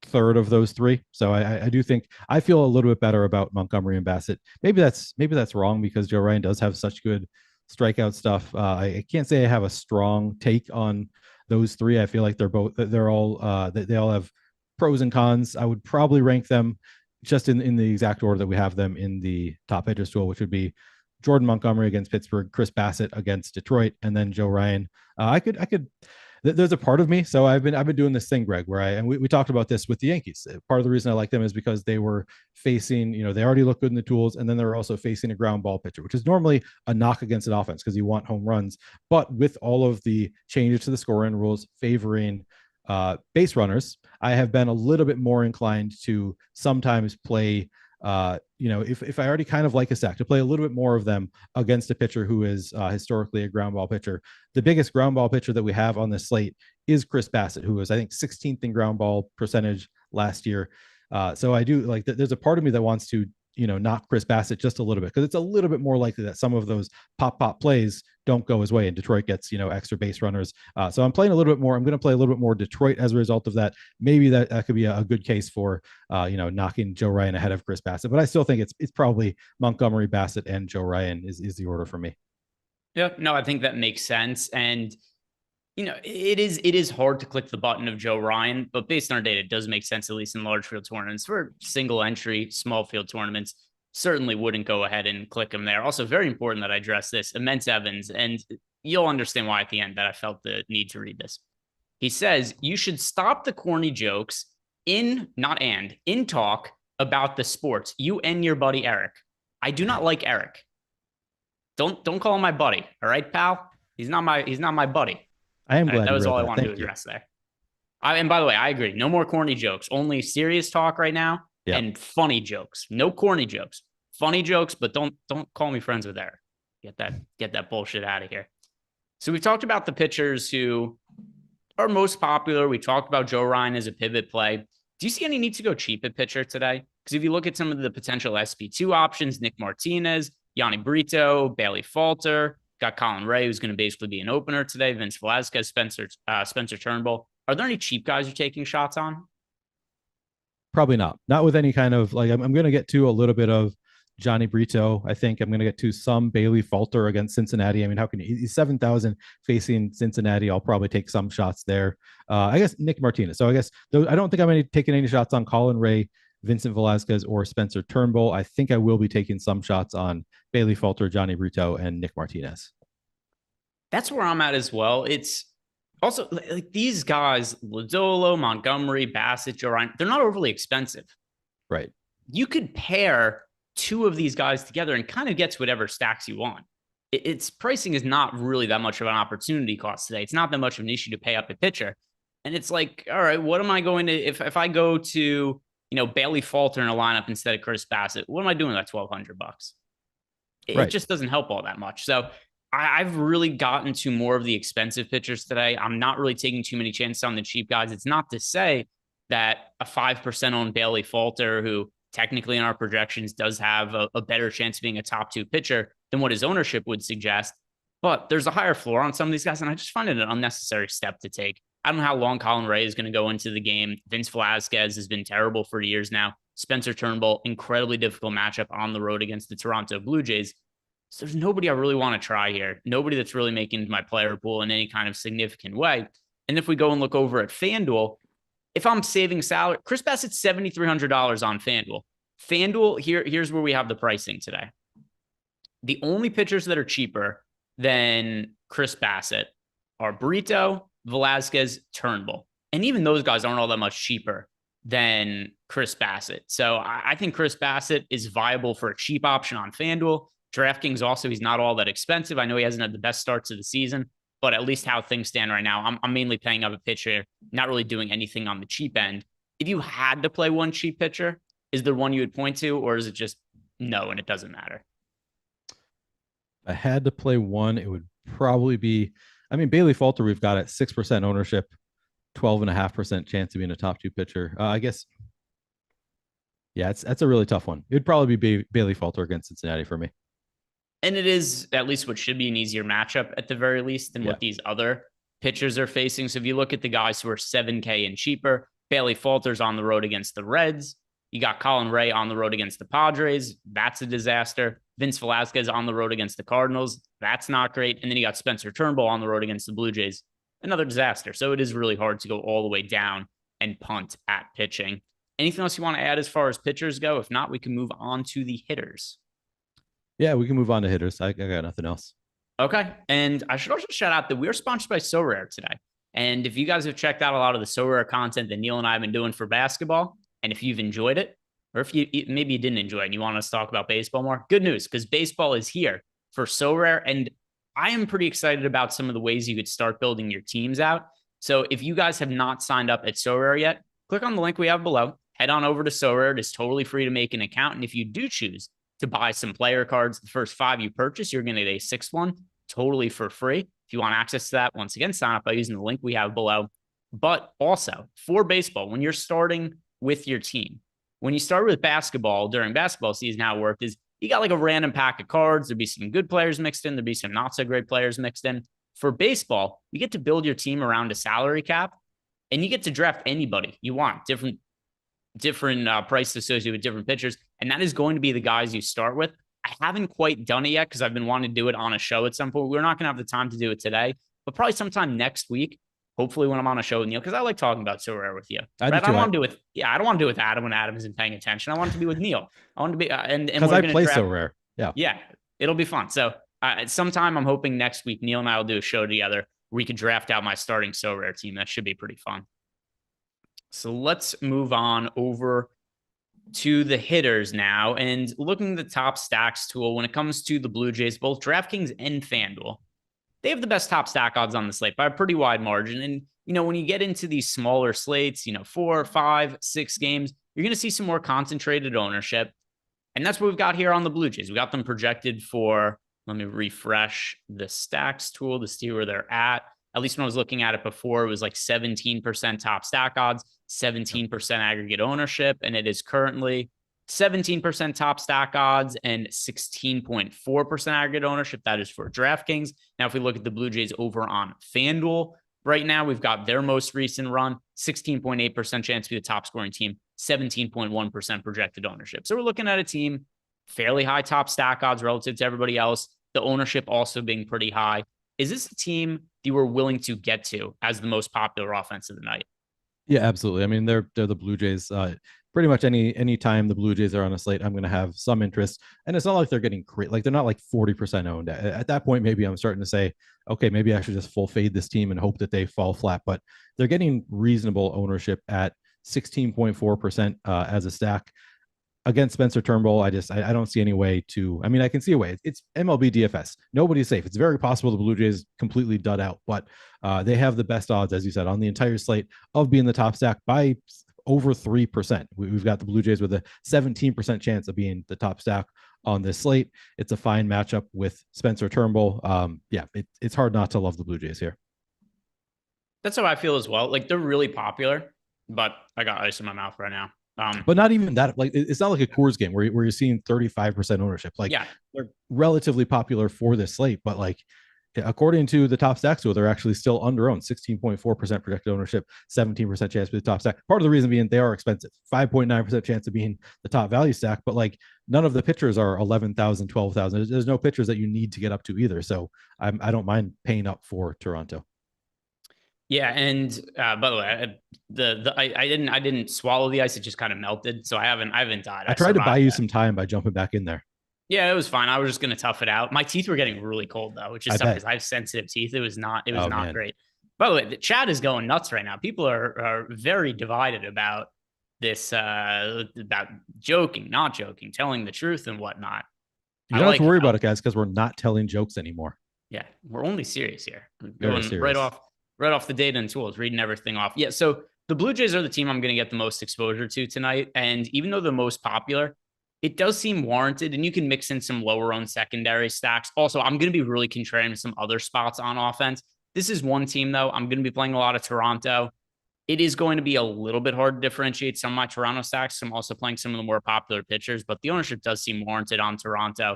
third of those 3. So I do think I feel a little bit better about Montgomery and Bassett. Maybe that's wrong because Joe Ryan does have such good strikeout stuff. I can't say I have a strong take on those 3. I feel like they all have pros and cons. I would probably rank them just in the exact order that we have them in the top pitchers tool, which would be Jordan Montgomery against Pittsburgh, Chris Bassett against Detroit, and then Joe Ryan. I could there's a part of me. So I've been doing this thing, Greg, where we talked about this with the Yankees. Part of the reason I like them is because they were facing, they already look good in the tools. And then they're also facing a ground ball pitcher, which is normally a knock against an offense because you want home runs. But with all of the changes to the scoring rules favoring base runners, I have been a little bit more inclined to sometimes play if I already kind of like a stack, to play a little bit more of them against a pitcher who is historically a ground ball pitcher. The biggest ground ball pitcher that we have on this slate is Chris Bassett, who was, I think, 16th in ground ball percentage last year. So I do like that. There's a part of me that wants to, knock Chris Bassett just a little bit because it's a little bit more likely that some of those pop plays don't go his way and Detroit gets, extra base runners. So I'm playing a little bit more. I'm going to play a little bit more Detroit as a result of that. Maybe that could be a good case for, knocking Joe Ryan ahead of Chris Bassett, but I still think it's probably Montgomery, Bassett, and Joe Ryan is the order for me. Yeah, no, I think that makes sense. And it is hard to click the button of Joe Ryan, but based on our data, it does make sense, at least in large field tournaments. For single entry, small field tournaments, certainly wouldn't go ahead and click him there. Also, very important that I address this. Immense Evans, and you'll understand why at the end that I felt the need to read this. He says, you should stop the corny jokes in talk about the sports. You and your buddy Eric. I do not like Eric. Don't call him my buddy. All right, pal? He's not my buddy. I am glad that was all I wanted to address there. And by the way, I agree. No more corny jokes. Only serious talk right now and funny jokes. No corny jokes. Funny jokes, but don't call me friends with Eric. Get that bullshit out of here. So we've talked about the pitchers who are most popular. We talked about Joe Ryan as a pivot play. Do you see any need to go cheap at pitcher today? Because if you look at some of the potential SP2 options, Nick Martinez, Yanni Brito, Bailey Falter, got Colin Ray, who's going to basically be an opener today, Vince Velasquez, Spencer Turnbull. Are there any cheap guys you're taking shots on? Probably not. Not with any kind of I'm going to get to a little bit of Johnny Brito. I think I'm going to get to some Bailey Falter against Cincinnati. I mean, how can he's 7,000 facing Cincinnati? I'll probably take some shots there. I guess Nick Martinez. So I guess I don't think I'm taking any shots on Colin Ray, Vincent Velasquez, or Spencer Turnbull. I think I will be taking some shots on Bailey Falter, Johnny Brito, and Nick Martinez. That's where I'm at as well. It's also like these guys, Lodolo, Montgomery, Bassett, Joe Ryan, they're not overly expensive. Right. You could pair two of these guys together and kind of get to whatever stacks you want. its pricing is not really that much of an opportunity cost today. It's not that much of an issue to pay up a pitcher. And it's like, all right, what am I going to, if I go to, Bailey Falter in a lineup instead of Chris Bassett, what am I doing with that $1,200? It just doesn't help all that much. So I've really gotten to more of the expensive pitchers today. I'm not really taking too many chances on the cheap guys. It's not to say that a 5% owned Bailey Falter, who technically in our projections does have a better chance of being a top 2 pitcher than what his ownership would suggest, but there's a higher floor on some of these guys, and I just find it an unnecessary step to take. I don't know how long Colin Ray is going to go into the game. Vince Velasquez has been terrible for years now. Spencer Turnbull, incredibly difficult matchup on the road against the Toronto Blue Jays. So there's nobody I really want to try here. Nobody that's really making my player pool in any kind of significant way. And if we go and look over at FanDuel, if I'm saving salary, Chris Bassett's $7,300 on FanDuel. FanDuel, here's where we have the pricing today. The only pitchers that are cheaper than Chris Bassett are Brito, Velasquez, Turnbull. And even those guys aren't all that much cheaper than Chris Bassett. So I think Chris Bassett is viable for a cheap option on FanDuel. DraftKings also, he's not all that expensive. I know he hasn't had the best starts of the season, but at least how things stand right now, I'm mainly paying up a pitcher, not really doing anything on the cheap end. If you had to play one cheap pitcher, is there one you would point to, or is it just no and it doesn't matter? If I had to play one, it would probably be, Bailey Falter, we've got at 6% ownership, 12.5% chance of being a top 2 pitcher. I guess, yeah, that's a really tough one. It would probably be Bailey Falter against Cincinnati for me. And it is at least what should be an easier matchup at the very least than what these other pitchers are facing. So if you look at the guys who are $7K and cheaper, Bailey Falter's on the road against the Reds. You got Colin Ray on the road against the Padres. That's a disaster. Vince Velasquez on the road against the Cardinals. That's not great. And then you got Spencer Turnbull on the road against the Blue Jays. Another disaster. So it is really hard to go all the way down and punt at pitching. Anything else you want to add as far as pitchers go? If not, we can move on to the hitters. Yeah, we can move on to hitters. I got nothing else. Okay. And I should also shout out that we are sponsored by Sorare today. And if you guys have checked out a lot of the Sorare content that Neil and I have been doing for basketball, and if you've enjoyed it, or if maybe you didn't enjoy it and you want us to talk about baseball more, good news, because baseball is here for Sorare. And I am pretty excited about some of the ways you could start building your teams out. So if you guys have not signed up at Sorare yet, click on the link we have below. Head on over to Sorare. It is totally free to make an account. And if you do choose to buy some player cards, the first 5 you purchase, you're going to get a 6th one totally for free. If you want access to that, once again, sign up by using the link we have below. But also for baseball, when you're starting with your team, when you start with basketball during basketball season, how it worked is you got like a random pack of cards. There'd be some good players mixed in. There'd be some not so great players mixed in. For baseball, you get to build your team around a salary cap, and you get to draft anybody you want, different prices associated with different pitchers. And that is going to be the guys you start with. I haven't quite done it yet because I've been wanting to do it on a show at some point. We're not going to have the time to do it today, but probably sometime next week, hopefully when I'm on a show with Neil, because I like talking about Sorare with you. I don't want to do it with, I don't want to do it with Adam when Adam isn't paying attention. I want it to be with Neil. I want to be, and because I play Sorare. Yeah, it'll be fun. So sometime I'm hoping next week, Neil and I will do a show together where we could draft out my starting Sorare team. That should be pretty fun. So let's move on over to the hitters now. And looking at the top stacks tool, when it comes to the Blue Jays, both DraftKings and FanDuel, they have the best top stack odds on the slate by a pretty wide margin. And, when you get into these smaller slates, 4, 5, 6 games, you're going to see some more concentrated ownership. And that's what we've got here on the Blue Jays. We got them projected for, let me refresh the stacks tool to see where they're at. At least when I was looking at it before, it was like 17% top stack odds, 17% aggregate ownership. And it is currently 17% top stack odds and 16.4% aggregate ownership. That is for DraftKings. Now, if we look at the Blue Jays over on FanDuel, right now we've got their most recent run, 16.8% chance to be the top scoring team, 17.1% projected ownership. So we're looking at a team, fairly high top stack odds relative to everybody else. The ownership also being pretty high. Is this a team you were willing to get to as the most popular offense of the night? Yeah, absolutely. I mean, they're the Blue Jays. Pretty much any time the Blue Jays are on a slate, I'm going to have some interest. And it's not like they're getting like they're not like 40% owned. At that point, maybe I'm starting to say, okay, maybe I should just full fade this team and hope that they fall flat. But they're getting reasonable ownership at 16.4% as a stack. against Spencer Turnbull, I don't see any way to. I mean, I can see a way. It's MLB DFS. Nobody's safe. It's very possible the Blue Jays completely dud out, but they have the best odds, as you said, on the entire slate of being the top stack by over 3%. We've got the Blue Jays with a 17% chance of being the top stack on this slate. It's a fine matchup with Spencer Turnbull. It's hard not to love the Blue Jays here. That's how I feel as well. Like, they're really popular, but I got ice in my mouth right now. But not even that. Like, it's not like a Coors game where you're seeing 35% ownership. Like, yeah, they're relatively popular for this slate, but like, according to the top stack tool, they're actually still under owned. 16.4% projected ownership, 17% chance to be the top stack. Part of the reason being they are expensive. 5.9% chance of being the top value stack, but like, none of the pitchers are 11,000, 12,000. There's no pitchers that you need to get up to either. So I don't mind paying up for Toronto. Yeah, and by the way, I didn't swallow the ice; it just kind of melted, so I haven't died. I tried to buy you some time by jumping back in there. Yeah, it was fine. I was just gonna tough it out. My teeth were getting really cold though, which is tough because I have sensitive teeth. It was not great. By the way, the chat is going nuts right now. People are very divided about this, about joking, not joking, telling the truth and whatnot. You don't have to worry about it, guys, because we're not telling jokes anymore. Yeah, we're only serious here. We're going serious. Right off the data and tools, reading everything off. Yeah, so the Blue Jays are the team I'm going to get the most exposure to tonight. And even though the most popular, it does seem warranted. And you can mix in some lower owned secondary stacks. Also, I'm going to be really contrarian to some other spots on offense. This is one team, though. I'm going to be playing a lot of Toronto. It is going to be a little bit hard to differentiate some of my Toronto stacks. I'm also playing some of the more popular pitchers, but the ownership does seem warranted on Toronto.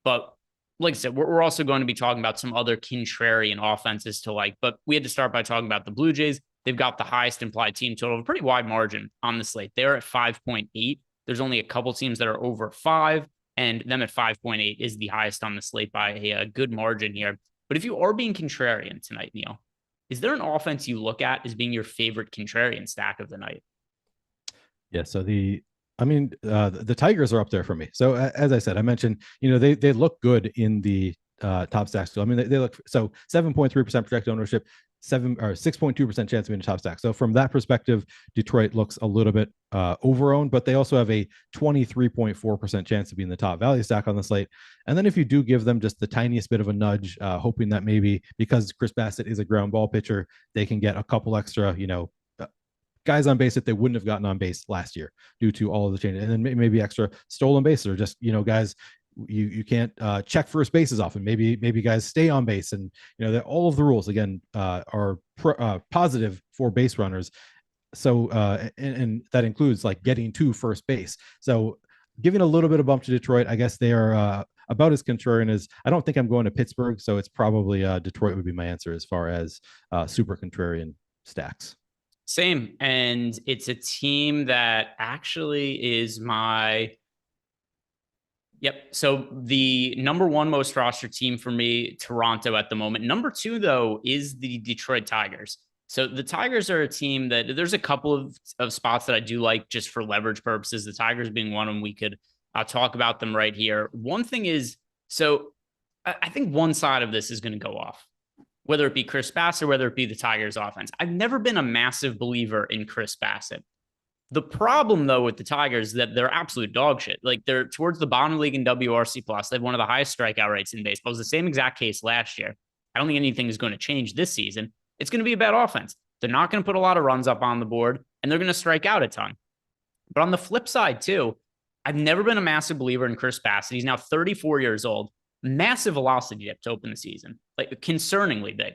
But like I said, we're also going to be talking about some other contrarian offenses to like, but we had to start by talking about the Blue Jays. They've got the highest implied team total, a pretty wide margin on the slate. They're at 5.8. There's only a couple teams that are over 5, and them at 5.8 is the highest on the slate by a good margin here. But if you are being contrarian tonight, Neil, is there an offense you look at as being your favorite contrarian stack of the night? Yeah, so the Tigers are up there for me. So as I said, I mentioned, they look good in the top stacks. So I mean, they look, so 7.3% projected ownership, 6.2% chance of being a top stack. So from that perspective, Detroit looks a little bit over-owned, but they also have a 23.4% chance of being the top value stack on the slate. And then if you do give them just the tiniest bit of a nudge, hoping that maybe because Chris Bassett is a ground ball pitcher, they can get a couple extra, guys on base that they wouldn't have gotten on base last year due to all of the changes, and then maybe extra stolen bases, or just guys you can't check first bases off, and maybe guys stay on base, and all of the rules again are positive for base runners. So and that includes like getting to first base. So giving a little bit of bump to Detroit, I guess they are about as contrarian as. I don't think I'm going to Pittsburgh, so it's probably Detroit would be my answer as far as super contrarian stacks. Same. And it's a team that actually is my. Yep. So the number one most rostered team for me, Toronto at the moment. Number two, though, is the Detroit Tigers. So the Tigers are a team that there's a couple of spots that I do like just for leverage purposes. The Tigers being one of them. We could talk about them right here. One thing is, so I think one side of this is going to go off, whether it be Chris Bassett or whether it be the Tigers offense. I've never been a massive believer in Chris Bassett. The problem, though, with the Tigers is that they're absolute dog shit. Like, they're towards the bottom league in WRC+. They have one of the highest strikeout rates in baseball. It was the same exact case last year. I don't think anything is going to change this season. It's going to be a bad offense. They're not going to put a lot of runs up on the board, and they're going to strike out a ton. But on the flip side, too, I've never been a massive believer in Chris Bassett. He's now 34 years old. Massive velocity dip to open the season, like concerningly big.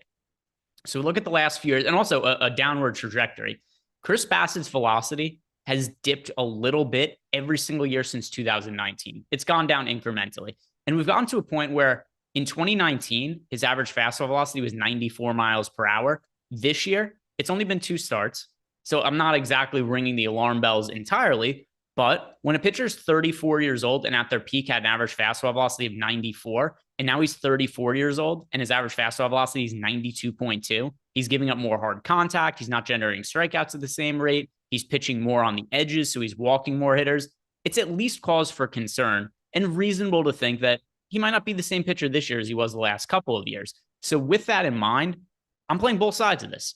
So look at the last few years, and also a downward trajectory. Chris Bassett's velocity has dipped a little bit every single year since 2019. It's gone down incrementally. And we've gotten to a point where in 2019, his average fastball velocity was 94 miles per hour. This year, it's only been 2 starts. So I'm not exactly ringing the alarm bells entirely, but when a pitcher is 34 years old and at their peak had an average fastball velocity of 94, and now he's 34 years old and his average fastball velocity is 92.2, he's giving up more hard contact. He's not generating strikeouts at the same rate. He's pitching more on the edges, so he's walking more hitters. It's at least cause for concern and reasonable to think that he might not be the same pitcher this year as he was the last couple of years. So with that in mind, I'm playing both sides of this,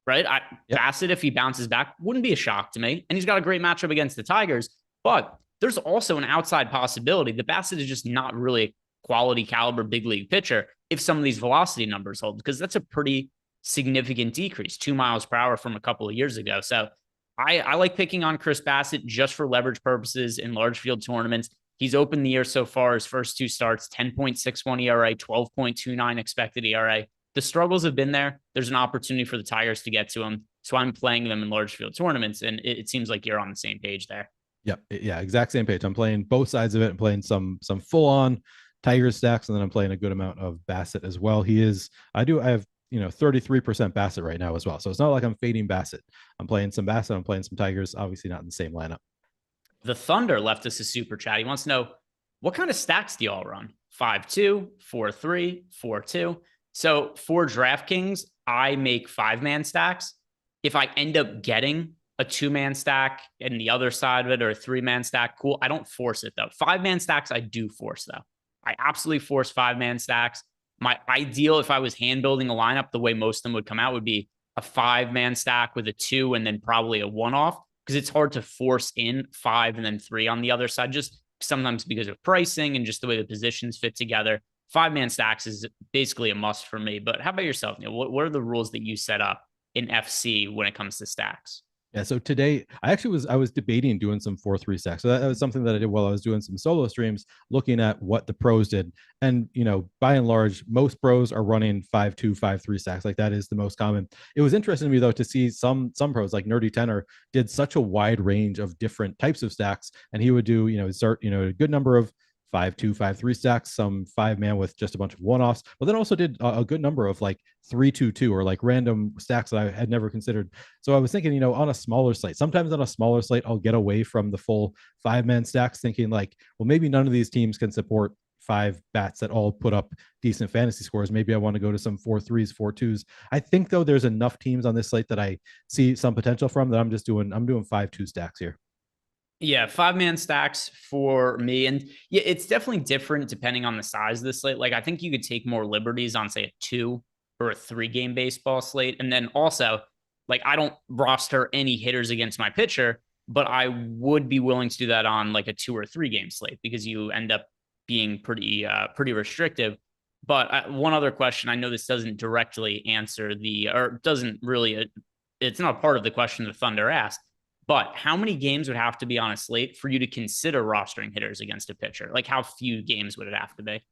right? Bassett, if he bounces back, wouldn't be a shock to me. And he's got a great matchup against the Tigers. But there's also an outside possibility that Bassett is just not really a quality caliber big league pitcher if some of these velocity numbers hold, because that's a pretty significant decrease, 2 miles per hour from a couple of years ago. So I like picking on Chris Bassett just for leverage purposes in large field tournaments. He's opened the year so far, his first 2 starts, 10.61 ERA, 12.29 expected ERA. The struggles have been there. There's an opportunity for the Tigers to get to him. So I'm playing them in large field tournaments, and it seems like you're on the same page there. Yep. Yeah, exact same page. I'm playing both sides of it. I'm playing some full on Tigers stacks, and then I'm playing a good amount of Bassett as well. I have 33% Bassett right now as well. So it's not like I'm fading Bassett. I'm playing some Bassett. I'm playing some Tigers, obviously not in the same lineup. The Thunder left us a super chat. He wants to know, what kind of stacks do you all run? 5-2, 4-3, 4-2. So for DraftKings, I make 5-man stacks. If I end up getting a 2-man stack and the other side of it, or a 3-man stack, cool. I don't force it though. 5-man stacks, I do force though. I absolutely force 5-man stacks. My ideal, if I was hand building a lineup, the way most of them would come out would be a 5-man stack with a 2 and then probably a 1-off, because it's hard to force in 5 and then 3 on the other side, just sometimes because of pricing and just the way the positions fit together. 5-man stacks is basically a must for me. But how about yourself, Neil? What are the rules that you set up in FC when it comes to stacks? Yeah, so today I was debating doing some 4-3 stacks. So that was something that I did while I was doing some solo streams, looking at what the pros did. And by and large, most pros are running 5-2, 5-3 stacks. Like that is the most common. It was interesting to me though to see some pros like Nerdy Tenor did such a wide range of different types of stacks, and he would do a good number of 5-2, 5-3 stacks, some 5-man with just a bunch of 1-offs, but then also did a good number of like 3-2-2 or like random stacks that I had never considered. So I was thinking, on a smaller slate, sometimes on a smaller slate, I'll get away from the full 5-man stacks, thinking like, well, maybe none of these teams can support 5 bats that all put up decent fantasy scores. Maybe I want to go to some 4-3s, 4-2s. I think though there's enough teams on this slate that I see some potential from that I'm doing 5-2 stacks here. Yeah, 5-man stacks for me. And yeah, it's definitely different depending on the size of the slate. Like I think you could take more liberties on, say, a 2 or a 3-game baseball slate. And then also, like, I don't roster any hitters against my pitcher, but I would be willing to do that on like a 2 or 3-game slate, because you end up being pretty restrictive. But one other question, I know this doesn't directly answer it's not part of the question the Thunder asked, but how many games would have to be on a slate for you to consider rostering hitters against a pitcher? Like how few games would it have to be?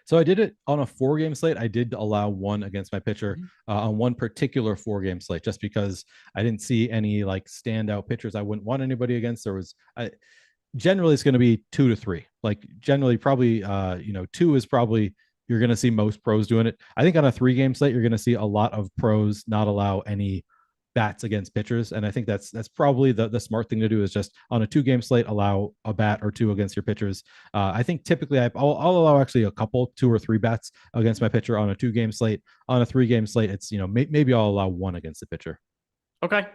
So I did it on a 4-game slate. I did allow 1 against my pitcher on one particular 4-game slate, just because I didn't see any like standout pitchers I wouldn't want anybody against. Generally it's going to be 2 to 3. Like generally probably, 2 is probably, you're going to see most pros doing it. I think on a 3-game slate, you're going to see a lot of pros not allow any bats against pitchers, and I think that's probably the smart thing to do, is just on a 2-game slate allow a bat or 2 against your pitchers. I think typically I'll allow actually a couple 2 or 3 bats against my pitcher on a 2-game slate. On a 3-game slate, it's maybe I'll allow 1 against the pitcher. Okay.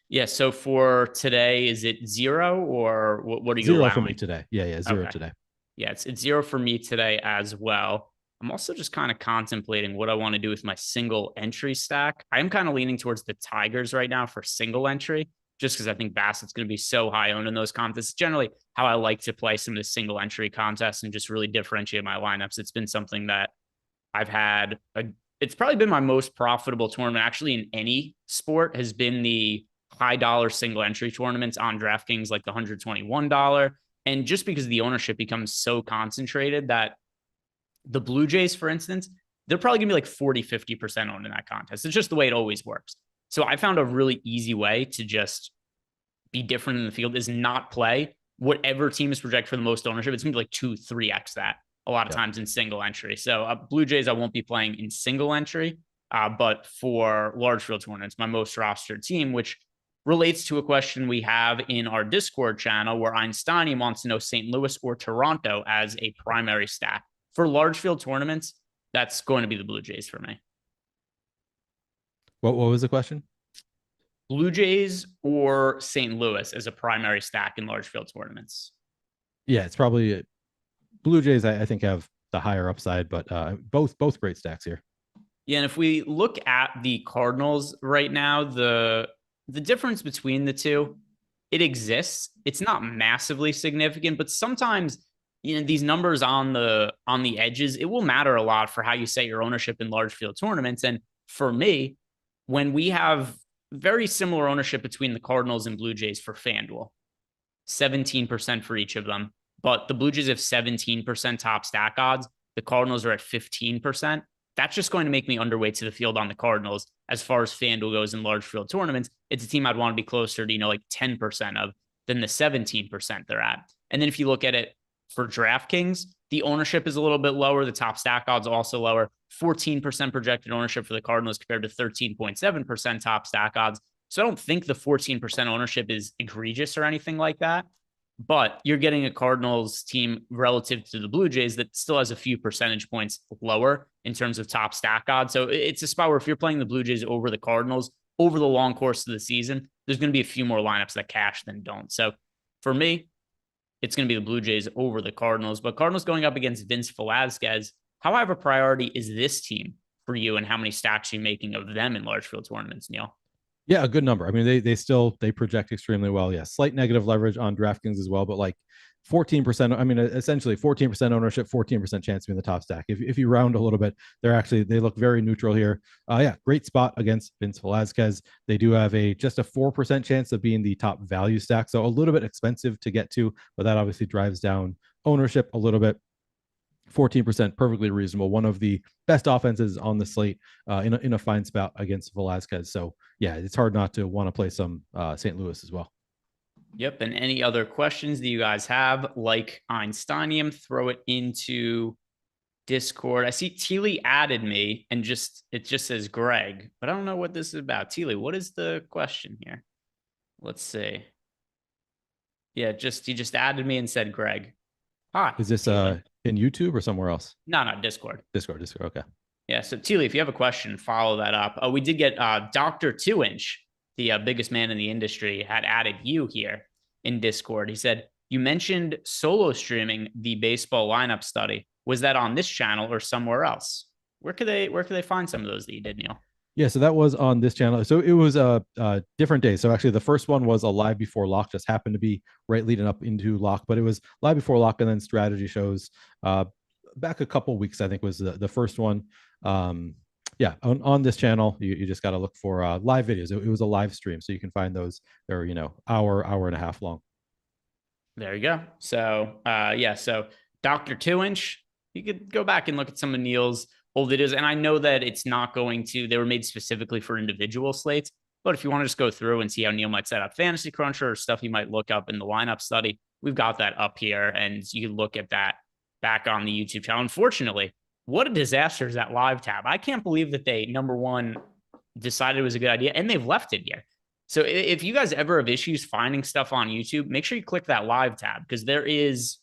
Yeah. So for today, is it 0 or what are you 0 allowing? for me today? Yeah, 0 today. Yeah, it's 0 for me today as well. I'm also just kind of contemplating what I want to do with my single entry stack. I'm kind of leaning towards the Tigers right now for single entry, just because I think Bassett's going to be so high owned in those contests. Generally, how I like to play some of the single entry contests and just really differentiate my lineups. It's been something that I've had. It's probably been my most profitable tournament, actually, in any sport, has been the high dollar single entry tournaments on DraftKings, like the $121. And just because the ownership becomes so concentrated that the Blue Jays, for instance, they're probably going to be like 40-50% owned in that contest. It's just the way it always works. So I found a really easy way to just be different in the field is not play whatever team is projected for the most ownership. It's going to be like 2-3x that a lot of times in single entry. So Blue Jays, I won't be playing in single entry, but for large field tournaments, my most rostered team, which relates to a question we have in our Discord channel where Einstein wants to know St. Louis or Toronto as a primary stack. For large field tournaments, that's going to be the Blue Jays for me. What was the question? Blue Jays or St. Louis as a primary stack in large field tournaments? Yeah, it's probably Blue Jays. I think have the higher upside, but both great stacks here. Yeah, and if we look at the Cardinals right now, the difference between the two it exists. It's not massively significant, but sometimes, these numbers on the edges, it will matter a lot for how you set your ownership in large field tournaments. And for me, when we have very similar ownership between the Cardinals and Blue Jays for FanDuel, 17% for each of them, but the Blue Jays have 17% top stack odds. The Cardinals are at 15%. That's just going to make me underweight to the field on the Cardinals as far as FanDuel goes in large field tournaments. It's a team I'd want to be closer to, like 10% of than the 17% they're at. And then if you look at it for DraftKings, the ownership is a little bit lower. The top stack odds also lower. 14% projected ownership for the Cardinals compared to 13.7% top stack odds. So I don't think the 14% ownership is egregious or anything like that. But you're getting a Cardinals team relative to the Blue Jays that still has a few percentage points lower in terms of top stack odds. So it's a spot where if you're playing the Blue Jays over the Cardinals over the long course of the season, there's going to be a few more lineups that cash than don't. So for me, it's going to be the Blue Jays over the Cardinals. But Cardinals going up against Vince Velasquez, how high of a priority is this team for you, and how many stacks are you making of them in large field tournaments, Neil? Yeah, a good number. I mean, they project extremely well. Yeah, slight negative leverage on DraftKings as well, but like 14%. I mean, essentially 14% ownership, 14% chance to be in the top stack. If you round a little bit, they look very neutral here. Yeah, great spot against Vince Velasquez. They do have just a 4% chance of being the top value stack, so a little bit expensive to get to, but that obviously drives down ownership a little bit. 14%, perfectly reasonable. One of the best offenses on the slate in a fine spot against Velasquez. So yeah, it's hard not to want to play some St. Louis as well. Yep. And any other questions that you guys have, like Einsteinium, throw it into Discord. I see Teely added me and it just says Greg, but I don't know what this is about. Teely, what is the question here? Let's see. Yeah, he just added me and said Greg. Hi. Is this in YouTube or somewhere else? No, Discord. Discord. Okay. Yeah. So Teely, if you have a question, follow that up. We did get Dr. 2-Inch, the biggest man in the industry, had added you here in Discord. He said, you mentioned solo streaming the baseball lineup study. Was that on this channel or somewhere else? Where could they find some of those that you did, Neil? Yeah, so that was on this channel. So it was a different day. So actually the first one was a live before lock, just happened to be right leading up into lock, but it was live before lock and then strategy shows back a couple weeks, I think was the first one. Yeah, on this channel, you just got to look for live videos. It was a live stream, so you can find those. They're, hour and a half long. There you go. So yeah, so Dr. 2-Inch, you could go back and look at some of Neil's old videos. And I know that it's not they were made specifically for individual slates, but if you want to just go through and see how Neil might set up Fantasy Cruncher or stuff you might look up in the lineup study, we've got that up here and you can look at that back on the YouTube channel. Unfortunately, what a disaster is that live tab. I can't believe that they, number one, decided it was a good idea and they've left it here. So if you guys ever have issues finding stuff on YouTube, make sure you click that live tab because there is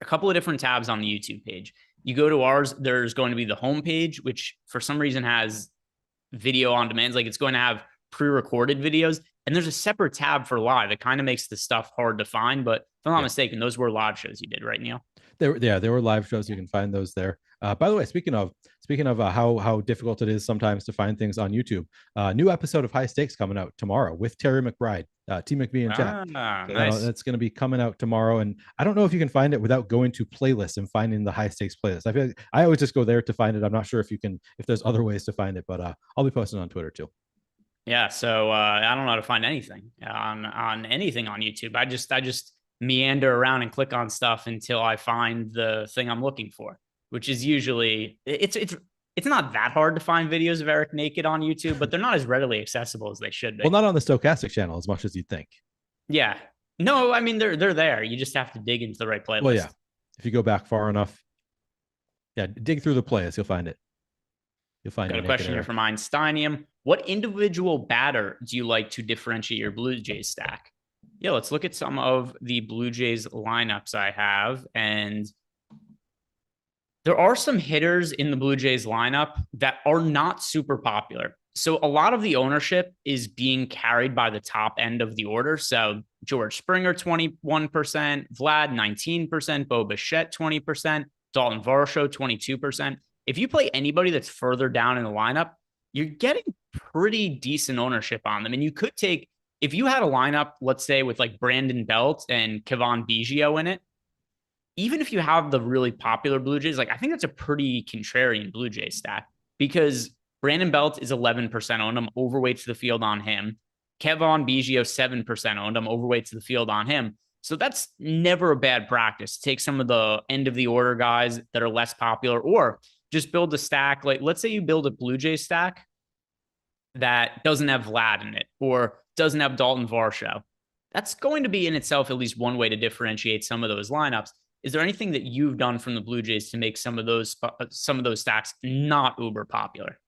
a couple of different tabs on the YouTube page. You go to ours, there's going to be the home page, which for some reason has video on demand. Like it's going to have pre-recorded videos. And there's a separate tab for live. It kind of makes the stuff hard to find. But if I'm not mistaken, those were live shows you did, right, Neil? There were live shows. You can find those there. By the way, speaking of how difficult it is sometimes to find things on YouTube, new episode of High Stakes coming out tomorrow with Terry McBride, T McBee and chat. Nice. That's going to be coming out tomorrow, and I don't know if you can find it without going to playlists and finding the High Stakes playlist. I feel like I always just go there to find it. I'm not sure if there's other ways to find it, but I'll be posting on Twitter too. Yeah, so I don't know how to find anything on anything on YouTube. I just meander around and click on stuff until I find the thing I'm looking for, which is usually it's not that hard to find videos of Eric naked on YouTube, but they're not as readily accessible as they should be. Well, not on the Stokastic channel as much as you'd think. Yeah, no, I mean they're there. You just have to dig into the right playlist. Well, yeah, if you go back far enough, yeah, dig through the playlist, you'll find it. You'll find it. Got a question here from Einsteinium. What individual batter do you like to differentiate your Blue Jays stack? Yeah, let's look at some of the Blue Jays lineups I have. And there are some hitters in the Blue Jays lineup that are not super popular. So a lot of the ownership is being carried by the top end of the order. So George Springer, 21%, Vlad, 19%, Bo Bichette, 20%, Dalton Varsho, 22%. If you play anybody that's further down in the lineup, you're getting pretty decent ownership on them. And you could take if you had a lineup, let's say with like Brandon Belt and Kevon Biggio in it, even if you have the really popular Blue Jays, like I think that's a pretty contrarian Blue Jays stack because Brandon Belt is 11% owned. I'm overweight to the field on him. Kevon Biggio, 7% owned. I'm overweight to the field on him. So that's never a bad practice. Take some of the end of the order guys that are less popular or just build a stack. Like let's say you build a Blue Jays stack that doesn't have Vlad in it or doesn't have Dalton Varsho. That's going to be in itself at least one way to differentiate some of those lineups. Is there anything that you've done from the Blue Jays to make some of those stacks not uber popular?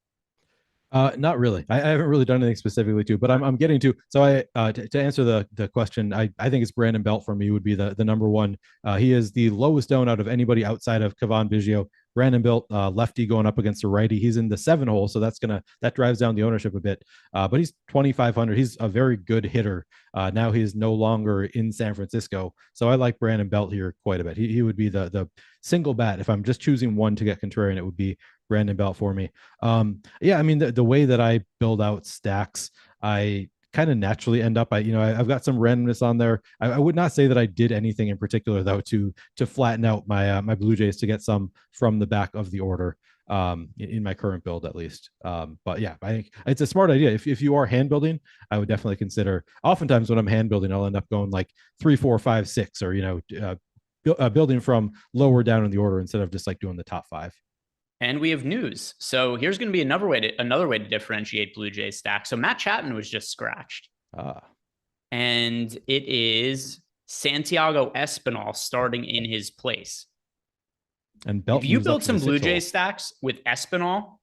Not really. I haven't really done anything specifically to, but I'm getting to. So to answer the question, I think it's Brandon Belt for me would be the number one. He is the lowest owned out of anybody outside of Kevon Biggio. Brandon Belt, lefty going up against a righty. He's in the 7 hole, so that drives down the ownership a bit. But he's 2,500. He's a very good hitter. Now he is no longer in San Francisco, so I like Brandon Belt here quite a bit. He would be the single bat if I'm just choosing one to get contrarian. It would be Brandon Belt for me. Yeah, I mean the way that I build out stacks, I kind of naturally end up. I've got some randomness on there. I would not say that I did anything in particular though to flatten out my my Blue Jays to get some from the back of the order in my current build at least. But yeah, I think it's a smart idea. If you are hand building, I would definitely consider. Oftentimes when I'm hand building, I'll end up going like 3, 4, 5, 6, or building from lower down in the order instead of just like doing the top 5. And we have news. So here's going to be another way to differentiate Blue Jays stack. So Matt Chapman was just scratched. And it is Santiago Espinal starting in his place. And Belt, if you build some Blue Jays stacks with Espinal,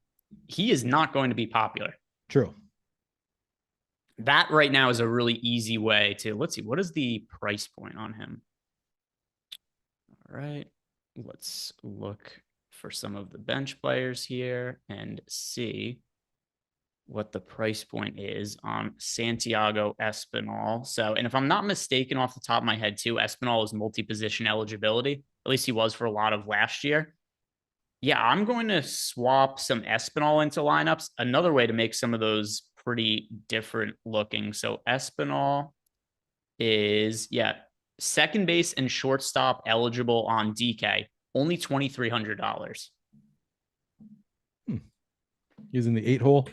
he is not going to be popular. True. That right now is a really easy way to, let's see, what is the price point on him? All right, let's look for some of the bench players here and see what the price point is on Santiago Espinal. So, and if I'm not mistaken off the top of my head too, Espinal is multi-position eligibility. At least he was for a lot of last year. Yeah, I'm going to swap some Espinal into lineups. Another way to make some of those pretty different looking. So Espinal is, second base and shortstop eligible on DK. Only $2,300. He's in the 8 hole.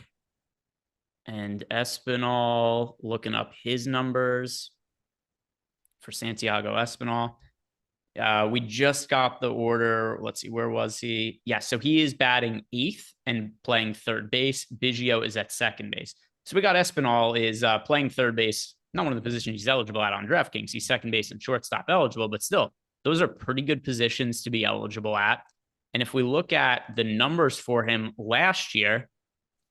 And Espinal, looking up his numbers for Santiago Espinal. We just got the order. Let's see, where was he? Yeah, so he is batting 8th and playing third base. Biggio is at second base. So we got Espinal is playing third base, not one of the positions he's eligible at on DraftKings. He's second base and shortstop eligible, but still, those are pretty good positions to be eligible at. And if we look at the numbers for him last year,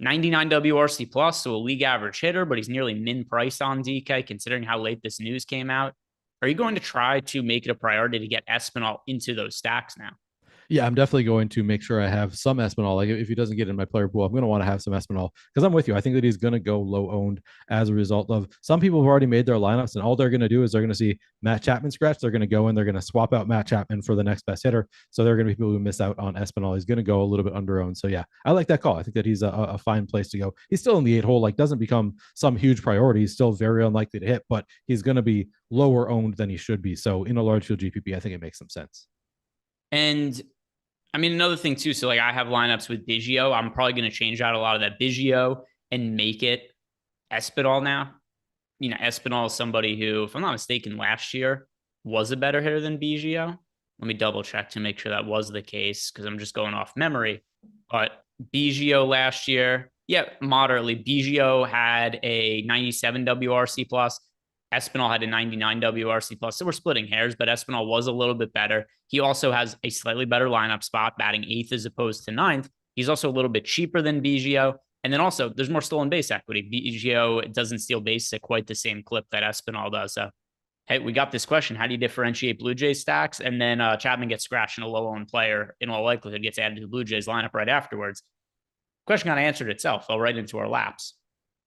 99 WRC plus, so a league average hitter, but he's nearly min price on DK considering how late this news came out. Are you going to try to make it a priority to get Espinal into those stacks now? Yeah, I'm definitely going to make sure I have some Espinal. Like if he doesn't get in my player pool, I'm going to want to have some Espinal because I'm with you. I think that he's going to go low owned as a result of some people have already made their lineups, and all they're going to do is they're going to see Matt Chapman scratch. They're going to go in, they're going to swap out Matt Chapman for the next best hitter. So there are going to be people who miss out on Espinal. He's going to go a little bit under owned. So yeah, I like that call. I think that he's a fine place to go. He's still in the 8 hole, like doesn't become some huge priority. He's still very unlikely to hit, but he's going to be lower owned than he should be. So in a large field GPP, I think it makes some sense. And I mean, another thing too, so like I have lineups with Biggio. I'm probably going to change out a lot of that Biggio and make it Espinal now. Espinal is somebody who, if I'm not mistaken, last year was a better hitter than Biggio. Let me double check to make sure that was the case because I'm just going off memory. But Biggio last year, moderately. Biggio had a 97 WRC plus. Espinal had a 99 WRC plus. So we're splitting hairs, but Espinal was a little bit better. He also has a slightly better lineup spot, batting 8th as opposed to 9th. He's also a little bit cheaper than Biggio. And then also there's more stolen base equity. Biggio doesn't steal base at quite the same clip that Espinal does. So, hey, we got this question. How do you differentiate Blue Jays stacks? And then Chapman gets scratched and a low-owned player in all likelihood gets added to the Blue Jays lineup right afterwards. Question kind of answered itself. Fell right into our laps.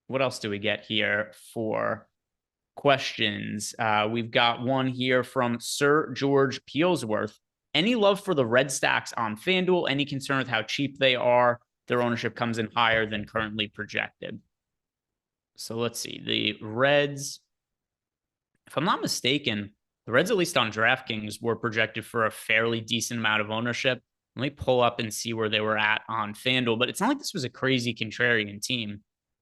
What else do we get here for questions? We've got one here from Sir George Peelsworth. Any love for the red stacks on FanDuel? Any concern with how cheap they are? Their ownership comes in higher than currently projected. So let's see. The Reds, if I'm not mistaken, the Reds, at least on DraftKings, were projected for a fairly decent amount of ownership. Let me pull up and see where they were at on FanDuel, but it's not like this was a crazy contrarian team.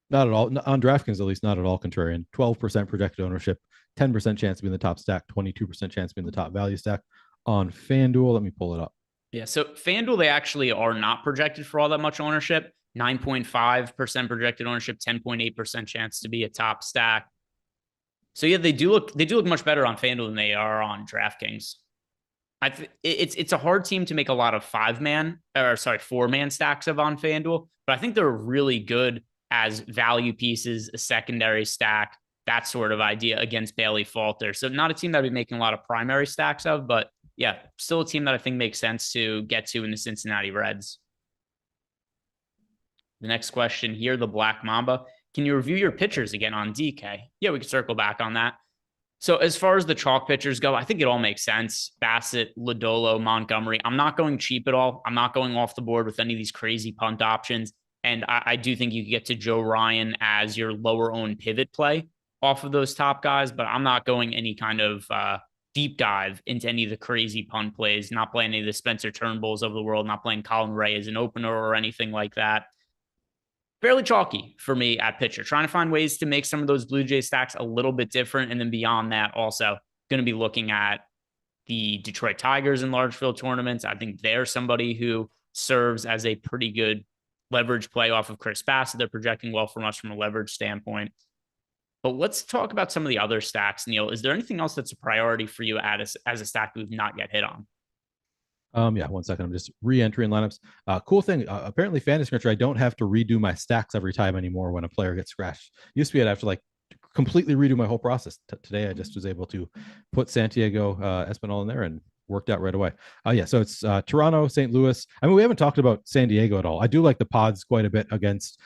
Not at all. On DraftKings, at least, not at all contrarian. 12% projected ownership, 10% chance to be in the top stack, 22% chance to be in the top value stack. On FanDuel, let me pull it up. Yeah, so FanDuel, they actually are not projected for all that much ownership. 9.5% projected ownership, 10.8% chance to be a top stack. So yeah, they do look much better on FanDuel than they are on DraftKings. It's a hard team to make a lot of 4-man stacks of on FanDuel, but I think they're really good as value pieces, a secondary stack, that sort of idea against Bailey Falter. So not a team that I'd be making a lot of primary stacks of, but yeah, still a team that I think makes sense to get to in the Cincinnati Reds. The next question here, the Black Mamba. Can you review your pitchers again on DK? Yeah, we can circle back on that. So as far as the chalk pitchers go, I think it all makes sense. Bassett, Lodolo, Montgomery. I'm not going cheap at all. I'm not going off the board with any of these crazy punt options. And I do think you can get to Joe Ryan as your lower owned pivot play off of those top guys, but I'm not going any kind of deep dive into any of the crazy punt plays, not playing any of the Spencer Turnbulls of the world, not playing Colin Ray as an opener or anything like that. Fairly chalky for me at pitcher, trying to find ways to make some of those Blue Jay stacks a little bit different. And then beyond that, also going to be looking at the Detroit Tigers in large field tournaments. I think they're somebody who serves as a pretty good leverage play off of Chris Bassett. They're projecting well from us from a leverage standpoint. But let's talk about some of the other stacks, Neil. Is there anything else that's a priority for you as a stack we've not yet hit on? Yeah, 1 second. I'm just re-entering lineups. Cool thing. Apparently, Fantasy Cruncher, I don't have to redo my stacks every time anymore when a player gets scratched. Used to be I'd have to like completely redo my whole process. Today, I just was able to put Santiago Espinol in there and worked out right away. Yeah, so it's Toronto, St. Louis. I mean, we haven't talked about San Diego at all. I do like the pods quite a bit against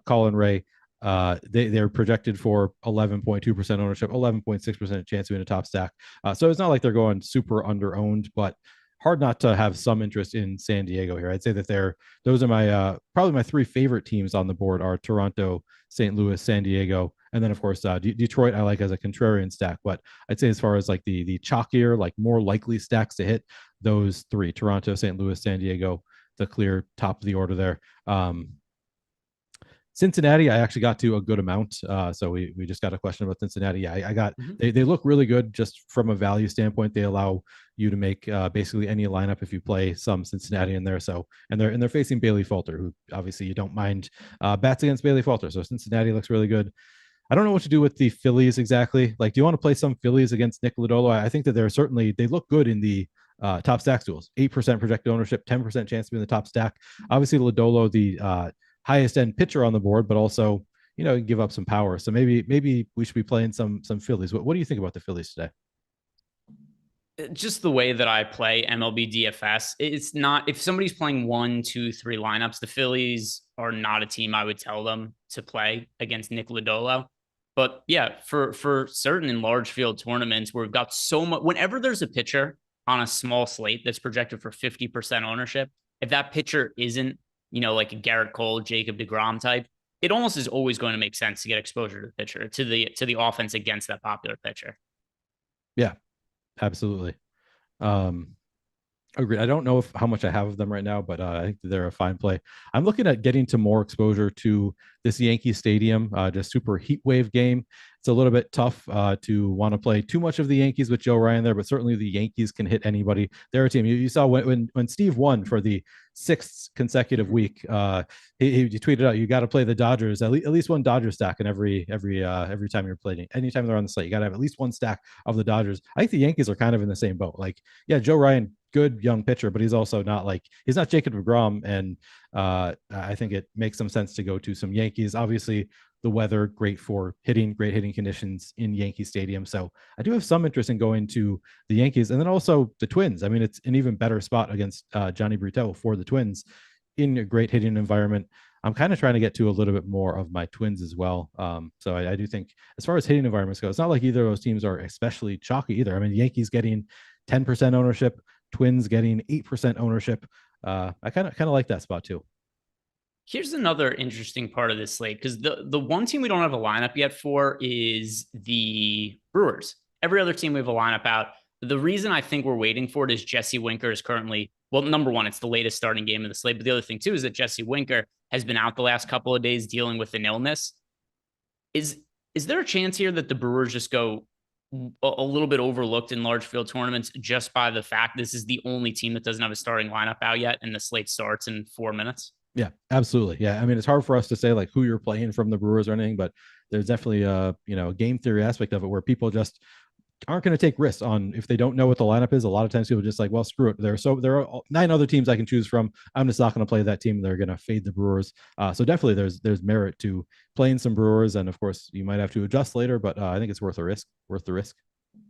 Colin Ray. They're projected for 11.2% ownership, 11.6% chance to be in a top stack. So it's not like they're going super under owned, but hard not to have some interest in San Diego here. I'd say that those are my probably my three favorite teams on the board are Toronto, St. Louis, San Diego, and then of course Detroit I like as a contrarian stack. But I'd say as far as like the chalkier, like more likely stacks to hit, those three: Toronto, St. Louis, San Diego, the clear top of the order there. Cincinnati, I actually got to a good amount. So we just got a question about Cincinnati. Yeah, I got they look really good just from a value standpoint. They allow you to make basically any lineup if you play some Cincinnati in there. So and they're facing Bailey Falter, who obviously you don't mind bats against Bailey Falter. So Cincinnati looks really good. I don't know what to do with the Phillies exactly. Like, do you want to play some Phillies against Nick Lodolo? I think that they look good in the top stack duels. 8% projected ownership, 10% chance to be in the top stack. Obviously, Lodolo, the highest end pitcher on the board, but also, give up some power. So maybe we should be playing some Phillies. What do you think about the Phillies today? Just the way that I play MLB DFS, it's not, if somebody's playing 1, 2, 3 lineups, the Phillies are not a team I would tell them to play against Nick Lodolo. But yeah, for certain in large field tournaments where we've got so much, whenever there's a pitcher on a small slate that's projected for 50% ownership, if that pitcher isn't, like a Garrett Cole, Jacob deGrom type, it almost is always going to make sense to get exposure to the pitcher, to the offense against that popular pitcher. Yeah, absolutely. Agreed. I don't know how much I have of them right now, but I think they're a fine play. I'm looking at getting to more exposure to this Yankee Stadium, just super heat wave game. It's a little bit tough to want to play too much of the Yankees with Joe Ryan there, but certainly the Yankees can hit anybody. They're a team. You saw when Steve won for the 6th consecutive week, he tweeted out, you got to play the Dodgers, at least one Dodger stack in every time you're playing. Anytime they're on the slate, you got to have at least one stack of the Dodgers. I think the Yankees are kind of in the same boat. Like, yeah, Joe Ryan, good young pitcher, but he's also not he's not Jacob deGrom. And I think it makes some sense to go to some Yankees. Obviously, the weather, great hitting conditions in Yankee Stadium. So I do have some interest in going to the Yankees, and then also the Twins. I mean, it's an even better spot against Johnny Brito for the Twins in a great hitting environment. I'm kind of trying to get to a little bit more of my Twins as well. So I do think as far as hitting environments go, it's not like either of those teams are especially chalky either. I mean, Yankees getting 10% ownership, Twins getting 8% ownership. I kind of like that spot too. Here's another interesting part of this slate, because the one team we don't have a lineup yet for is the Brewers. Every other team we have a lineup out. The reason I think we're waiting for it is Jesse Winker is currently, well, number one, it's the latest starting game of the slate. But the other thing, too, is that Jesse Winker has been out the last couple of days dealing with an illness. Is there a chance here that the Brewers just go a little bit overlooked in large field tournaments just by the fact this is the only team that doesn't have a starting lineup out yet and the slate starts in 4 minutes? Yeah, absolutely. Yeah. I mean, it's hard for us to say like who you're playing from the Brewers or anything, but there's definitely a, game theory aspect of it where people just aren't going to take risks on if they don't know what the lineup is. A lot of times people are just like, well, screw it. There are 9 other teams I can choose from. I'm just not going to play that team. They're going to fade the Brewers. So definitely there's merit to playing some Brewers. And of course you might have to adjust later, but I think it's worth the risk.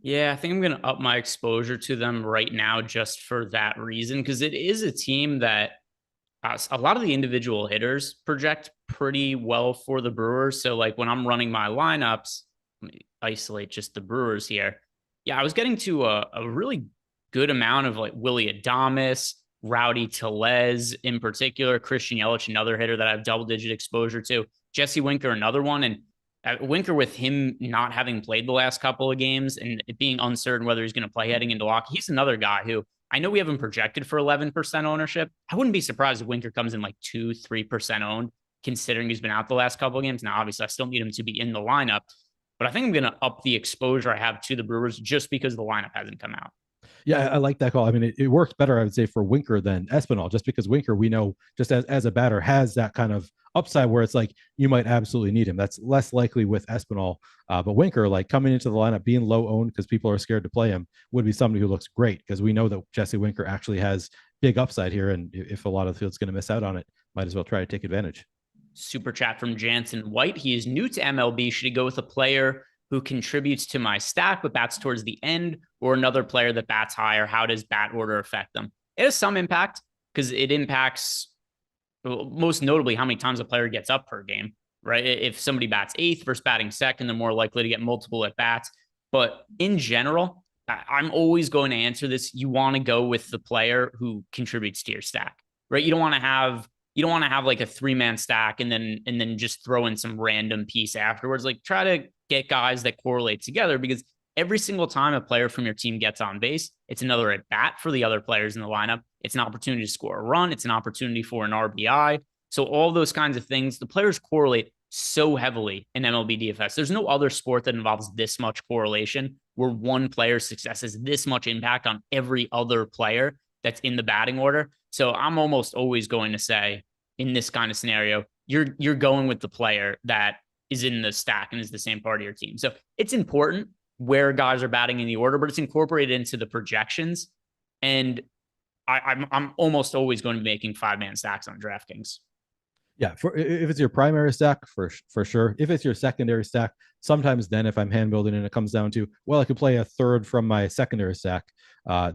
Yeah, I think I'm going to up my exposure to them right now just for that reason, because it is a team that a lot of the individual hitters project pretty well for the Brewers. So like when I'm running my lineups, let me isolate just the Brewers here. Yeah, I was getting to a really good amount of like Willy Adames, Rowdy Tellez in particular, Christian Yelich, another hitter that I have double-digit exposure to, Jesse Winker, another one. And Winker, with him not having played the last couple of games and it being uncertain whether he's going to play heading into lock, he's another guy who I know we have him projected for 11% ownership. I wouldn't be surprised if Winker comes in like 2-3% owned, considering he's been out the last couple of games. Now, obviously, I still need him to be in the lineup, but I think I'm going to up the exposure I have to the Brewers just because the lineup hasn't come out. Yeah, I like that call. I mean, it works better, I would say, for Winker than Espinal, just because Winker, we know, just as a batter, has that kind of upside where it's like you might absolutely need him. That's less likely with Espinal. But Winker, like coming into the lineup, being low owned because people are scared to play him, would be somebody who looks great because we know that Jesse Winker actually has big upside here. And if a lot of the field's going to miss out on it, might as well try to take advantage. Super chat from Jansen White. He is new to MLB. Should he go with a player who contributes to my stack but bats towards the end, or another player that bats higher? How does bat order affect them? It has some impact because it impacts most notably how many times a player gets up per game, right? If somebody bats 8th versus batting 2nd, they're more likely to get multiple at bats. But in general, I'm always going to answer this. You want to go with the player who contributes to your stack, right? You don't want to have like a 3-man stack and then just throw in some random piece afterwards. Like try to get guys that correlate together, because every single time a player from your team gets on base, it's another at bat for the other players in the lineup. It's an opportunity to score a run. It's an opportunity for an RBI. So all those kinds of things, the players correlate so heavily in MLB DFS. There's no other sport that involves this much correlation where one player's success has this much impact on every other player that's in the batting order. So I'm almost always going to say in this kind of scenario, you're going with the player that is in the stack and is the same part of your team. So it's important where guys are batting in the order, but it's incorporated into the projections. And I'm almost always going to be making 5-man stacks on DraftKings. Yeah, if it's your primary stack, for sure. If it's your secondary stack, sometimes then if I'm hand building and it comes down to, well, I could play a third from my secondary stack,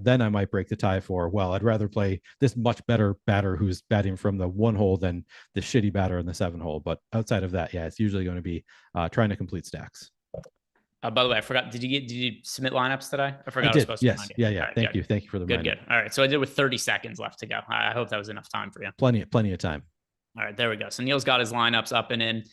then I might break the tie for, well, I'd rather play this much better batter who's batting from the 1 hole than the shitty batter in the 7 hole. But outside of that, yeah, it's usually going to be trying to complete stacks. By the way, I forgot. Did you submit lineups today? I forgot. I did. Yes. Yeah. Right, Thank you for the good. All right. So I did with 30 seconds left to go. I hope that was enough time for you. Plenty of time. All right, there we go. So Neil's got his lineups up and in.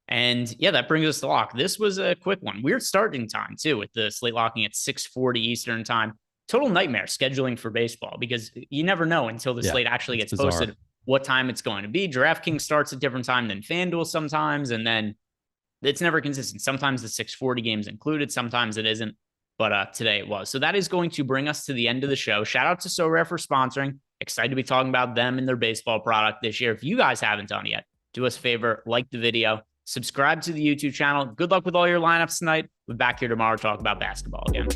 And yeah, that brings us to lock. This was a quick one. Weird starting time too, with the slate locking at 6:40 Eastern time. Total nightmare scheduling for baseball, because you never know until the slate actually gets posted what time it's going to be. DraftKings starts at different time than FanDuel sometimes, and then it's never consistent. Sometimes the 6:40 game's included, sometimes it isn't. But today it was. So that is going to bring us to the end of the show. Shout out to Sorare for sponsoring. Excited to be talking about them and their baseball product this year. If you guys haven't done it yet, do us a favor, like the video, subscribe to the YouTube channel. Good luck with all your lineups tonight. We'll be back here tomorrow to talk about basketball again.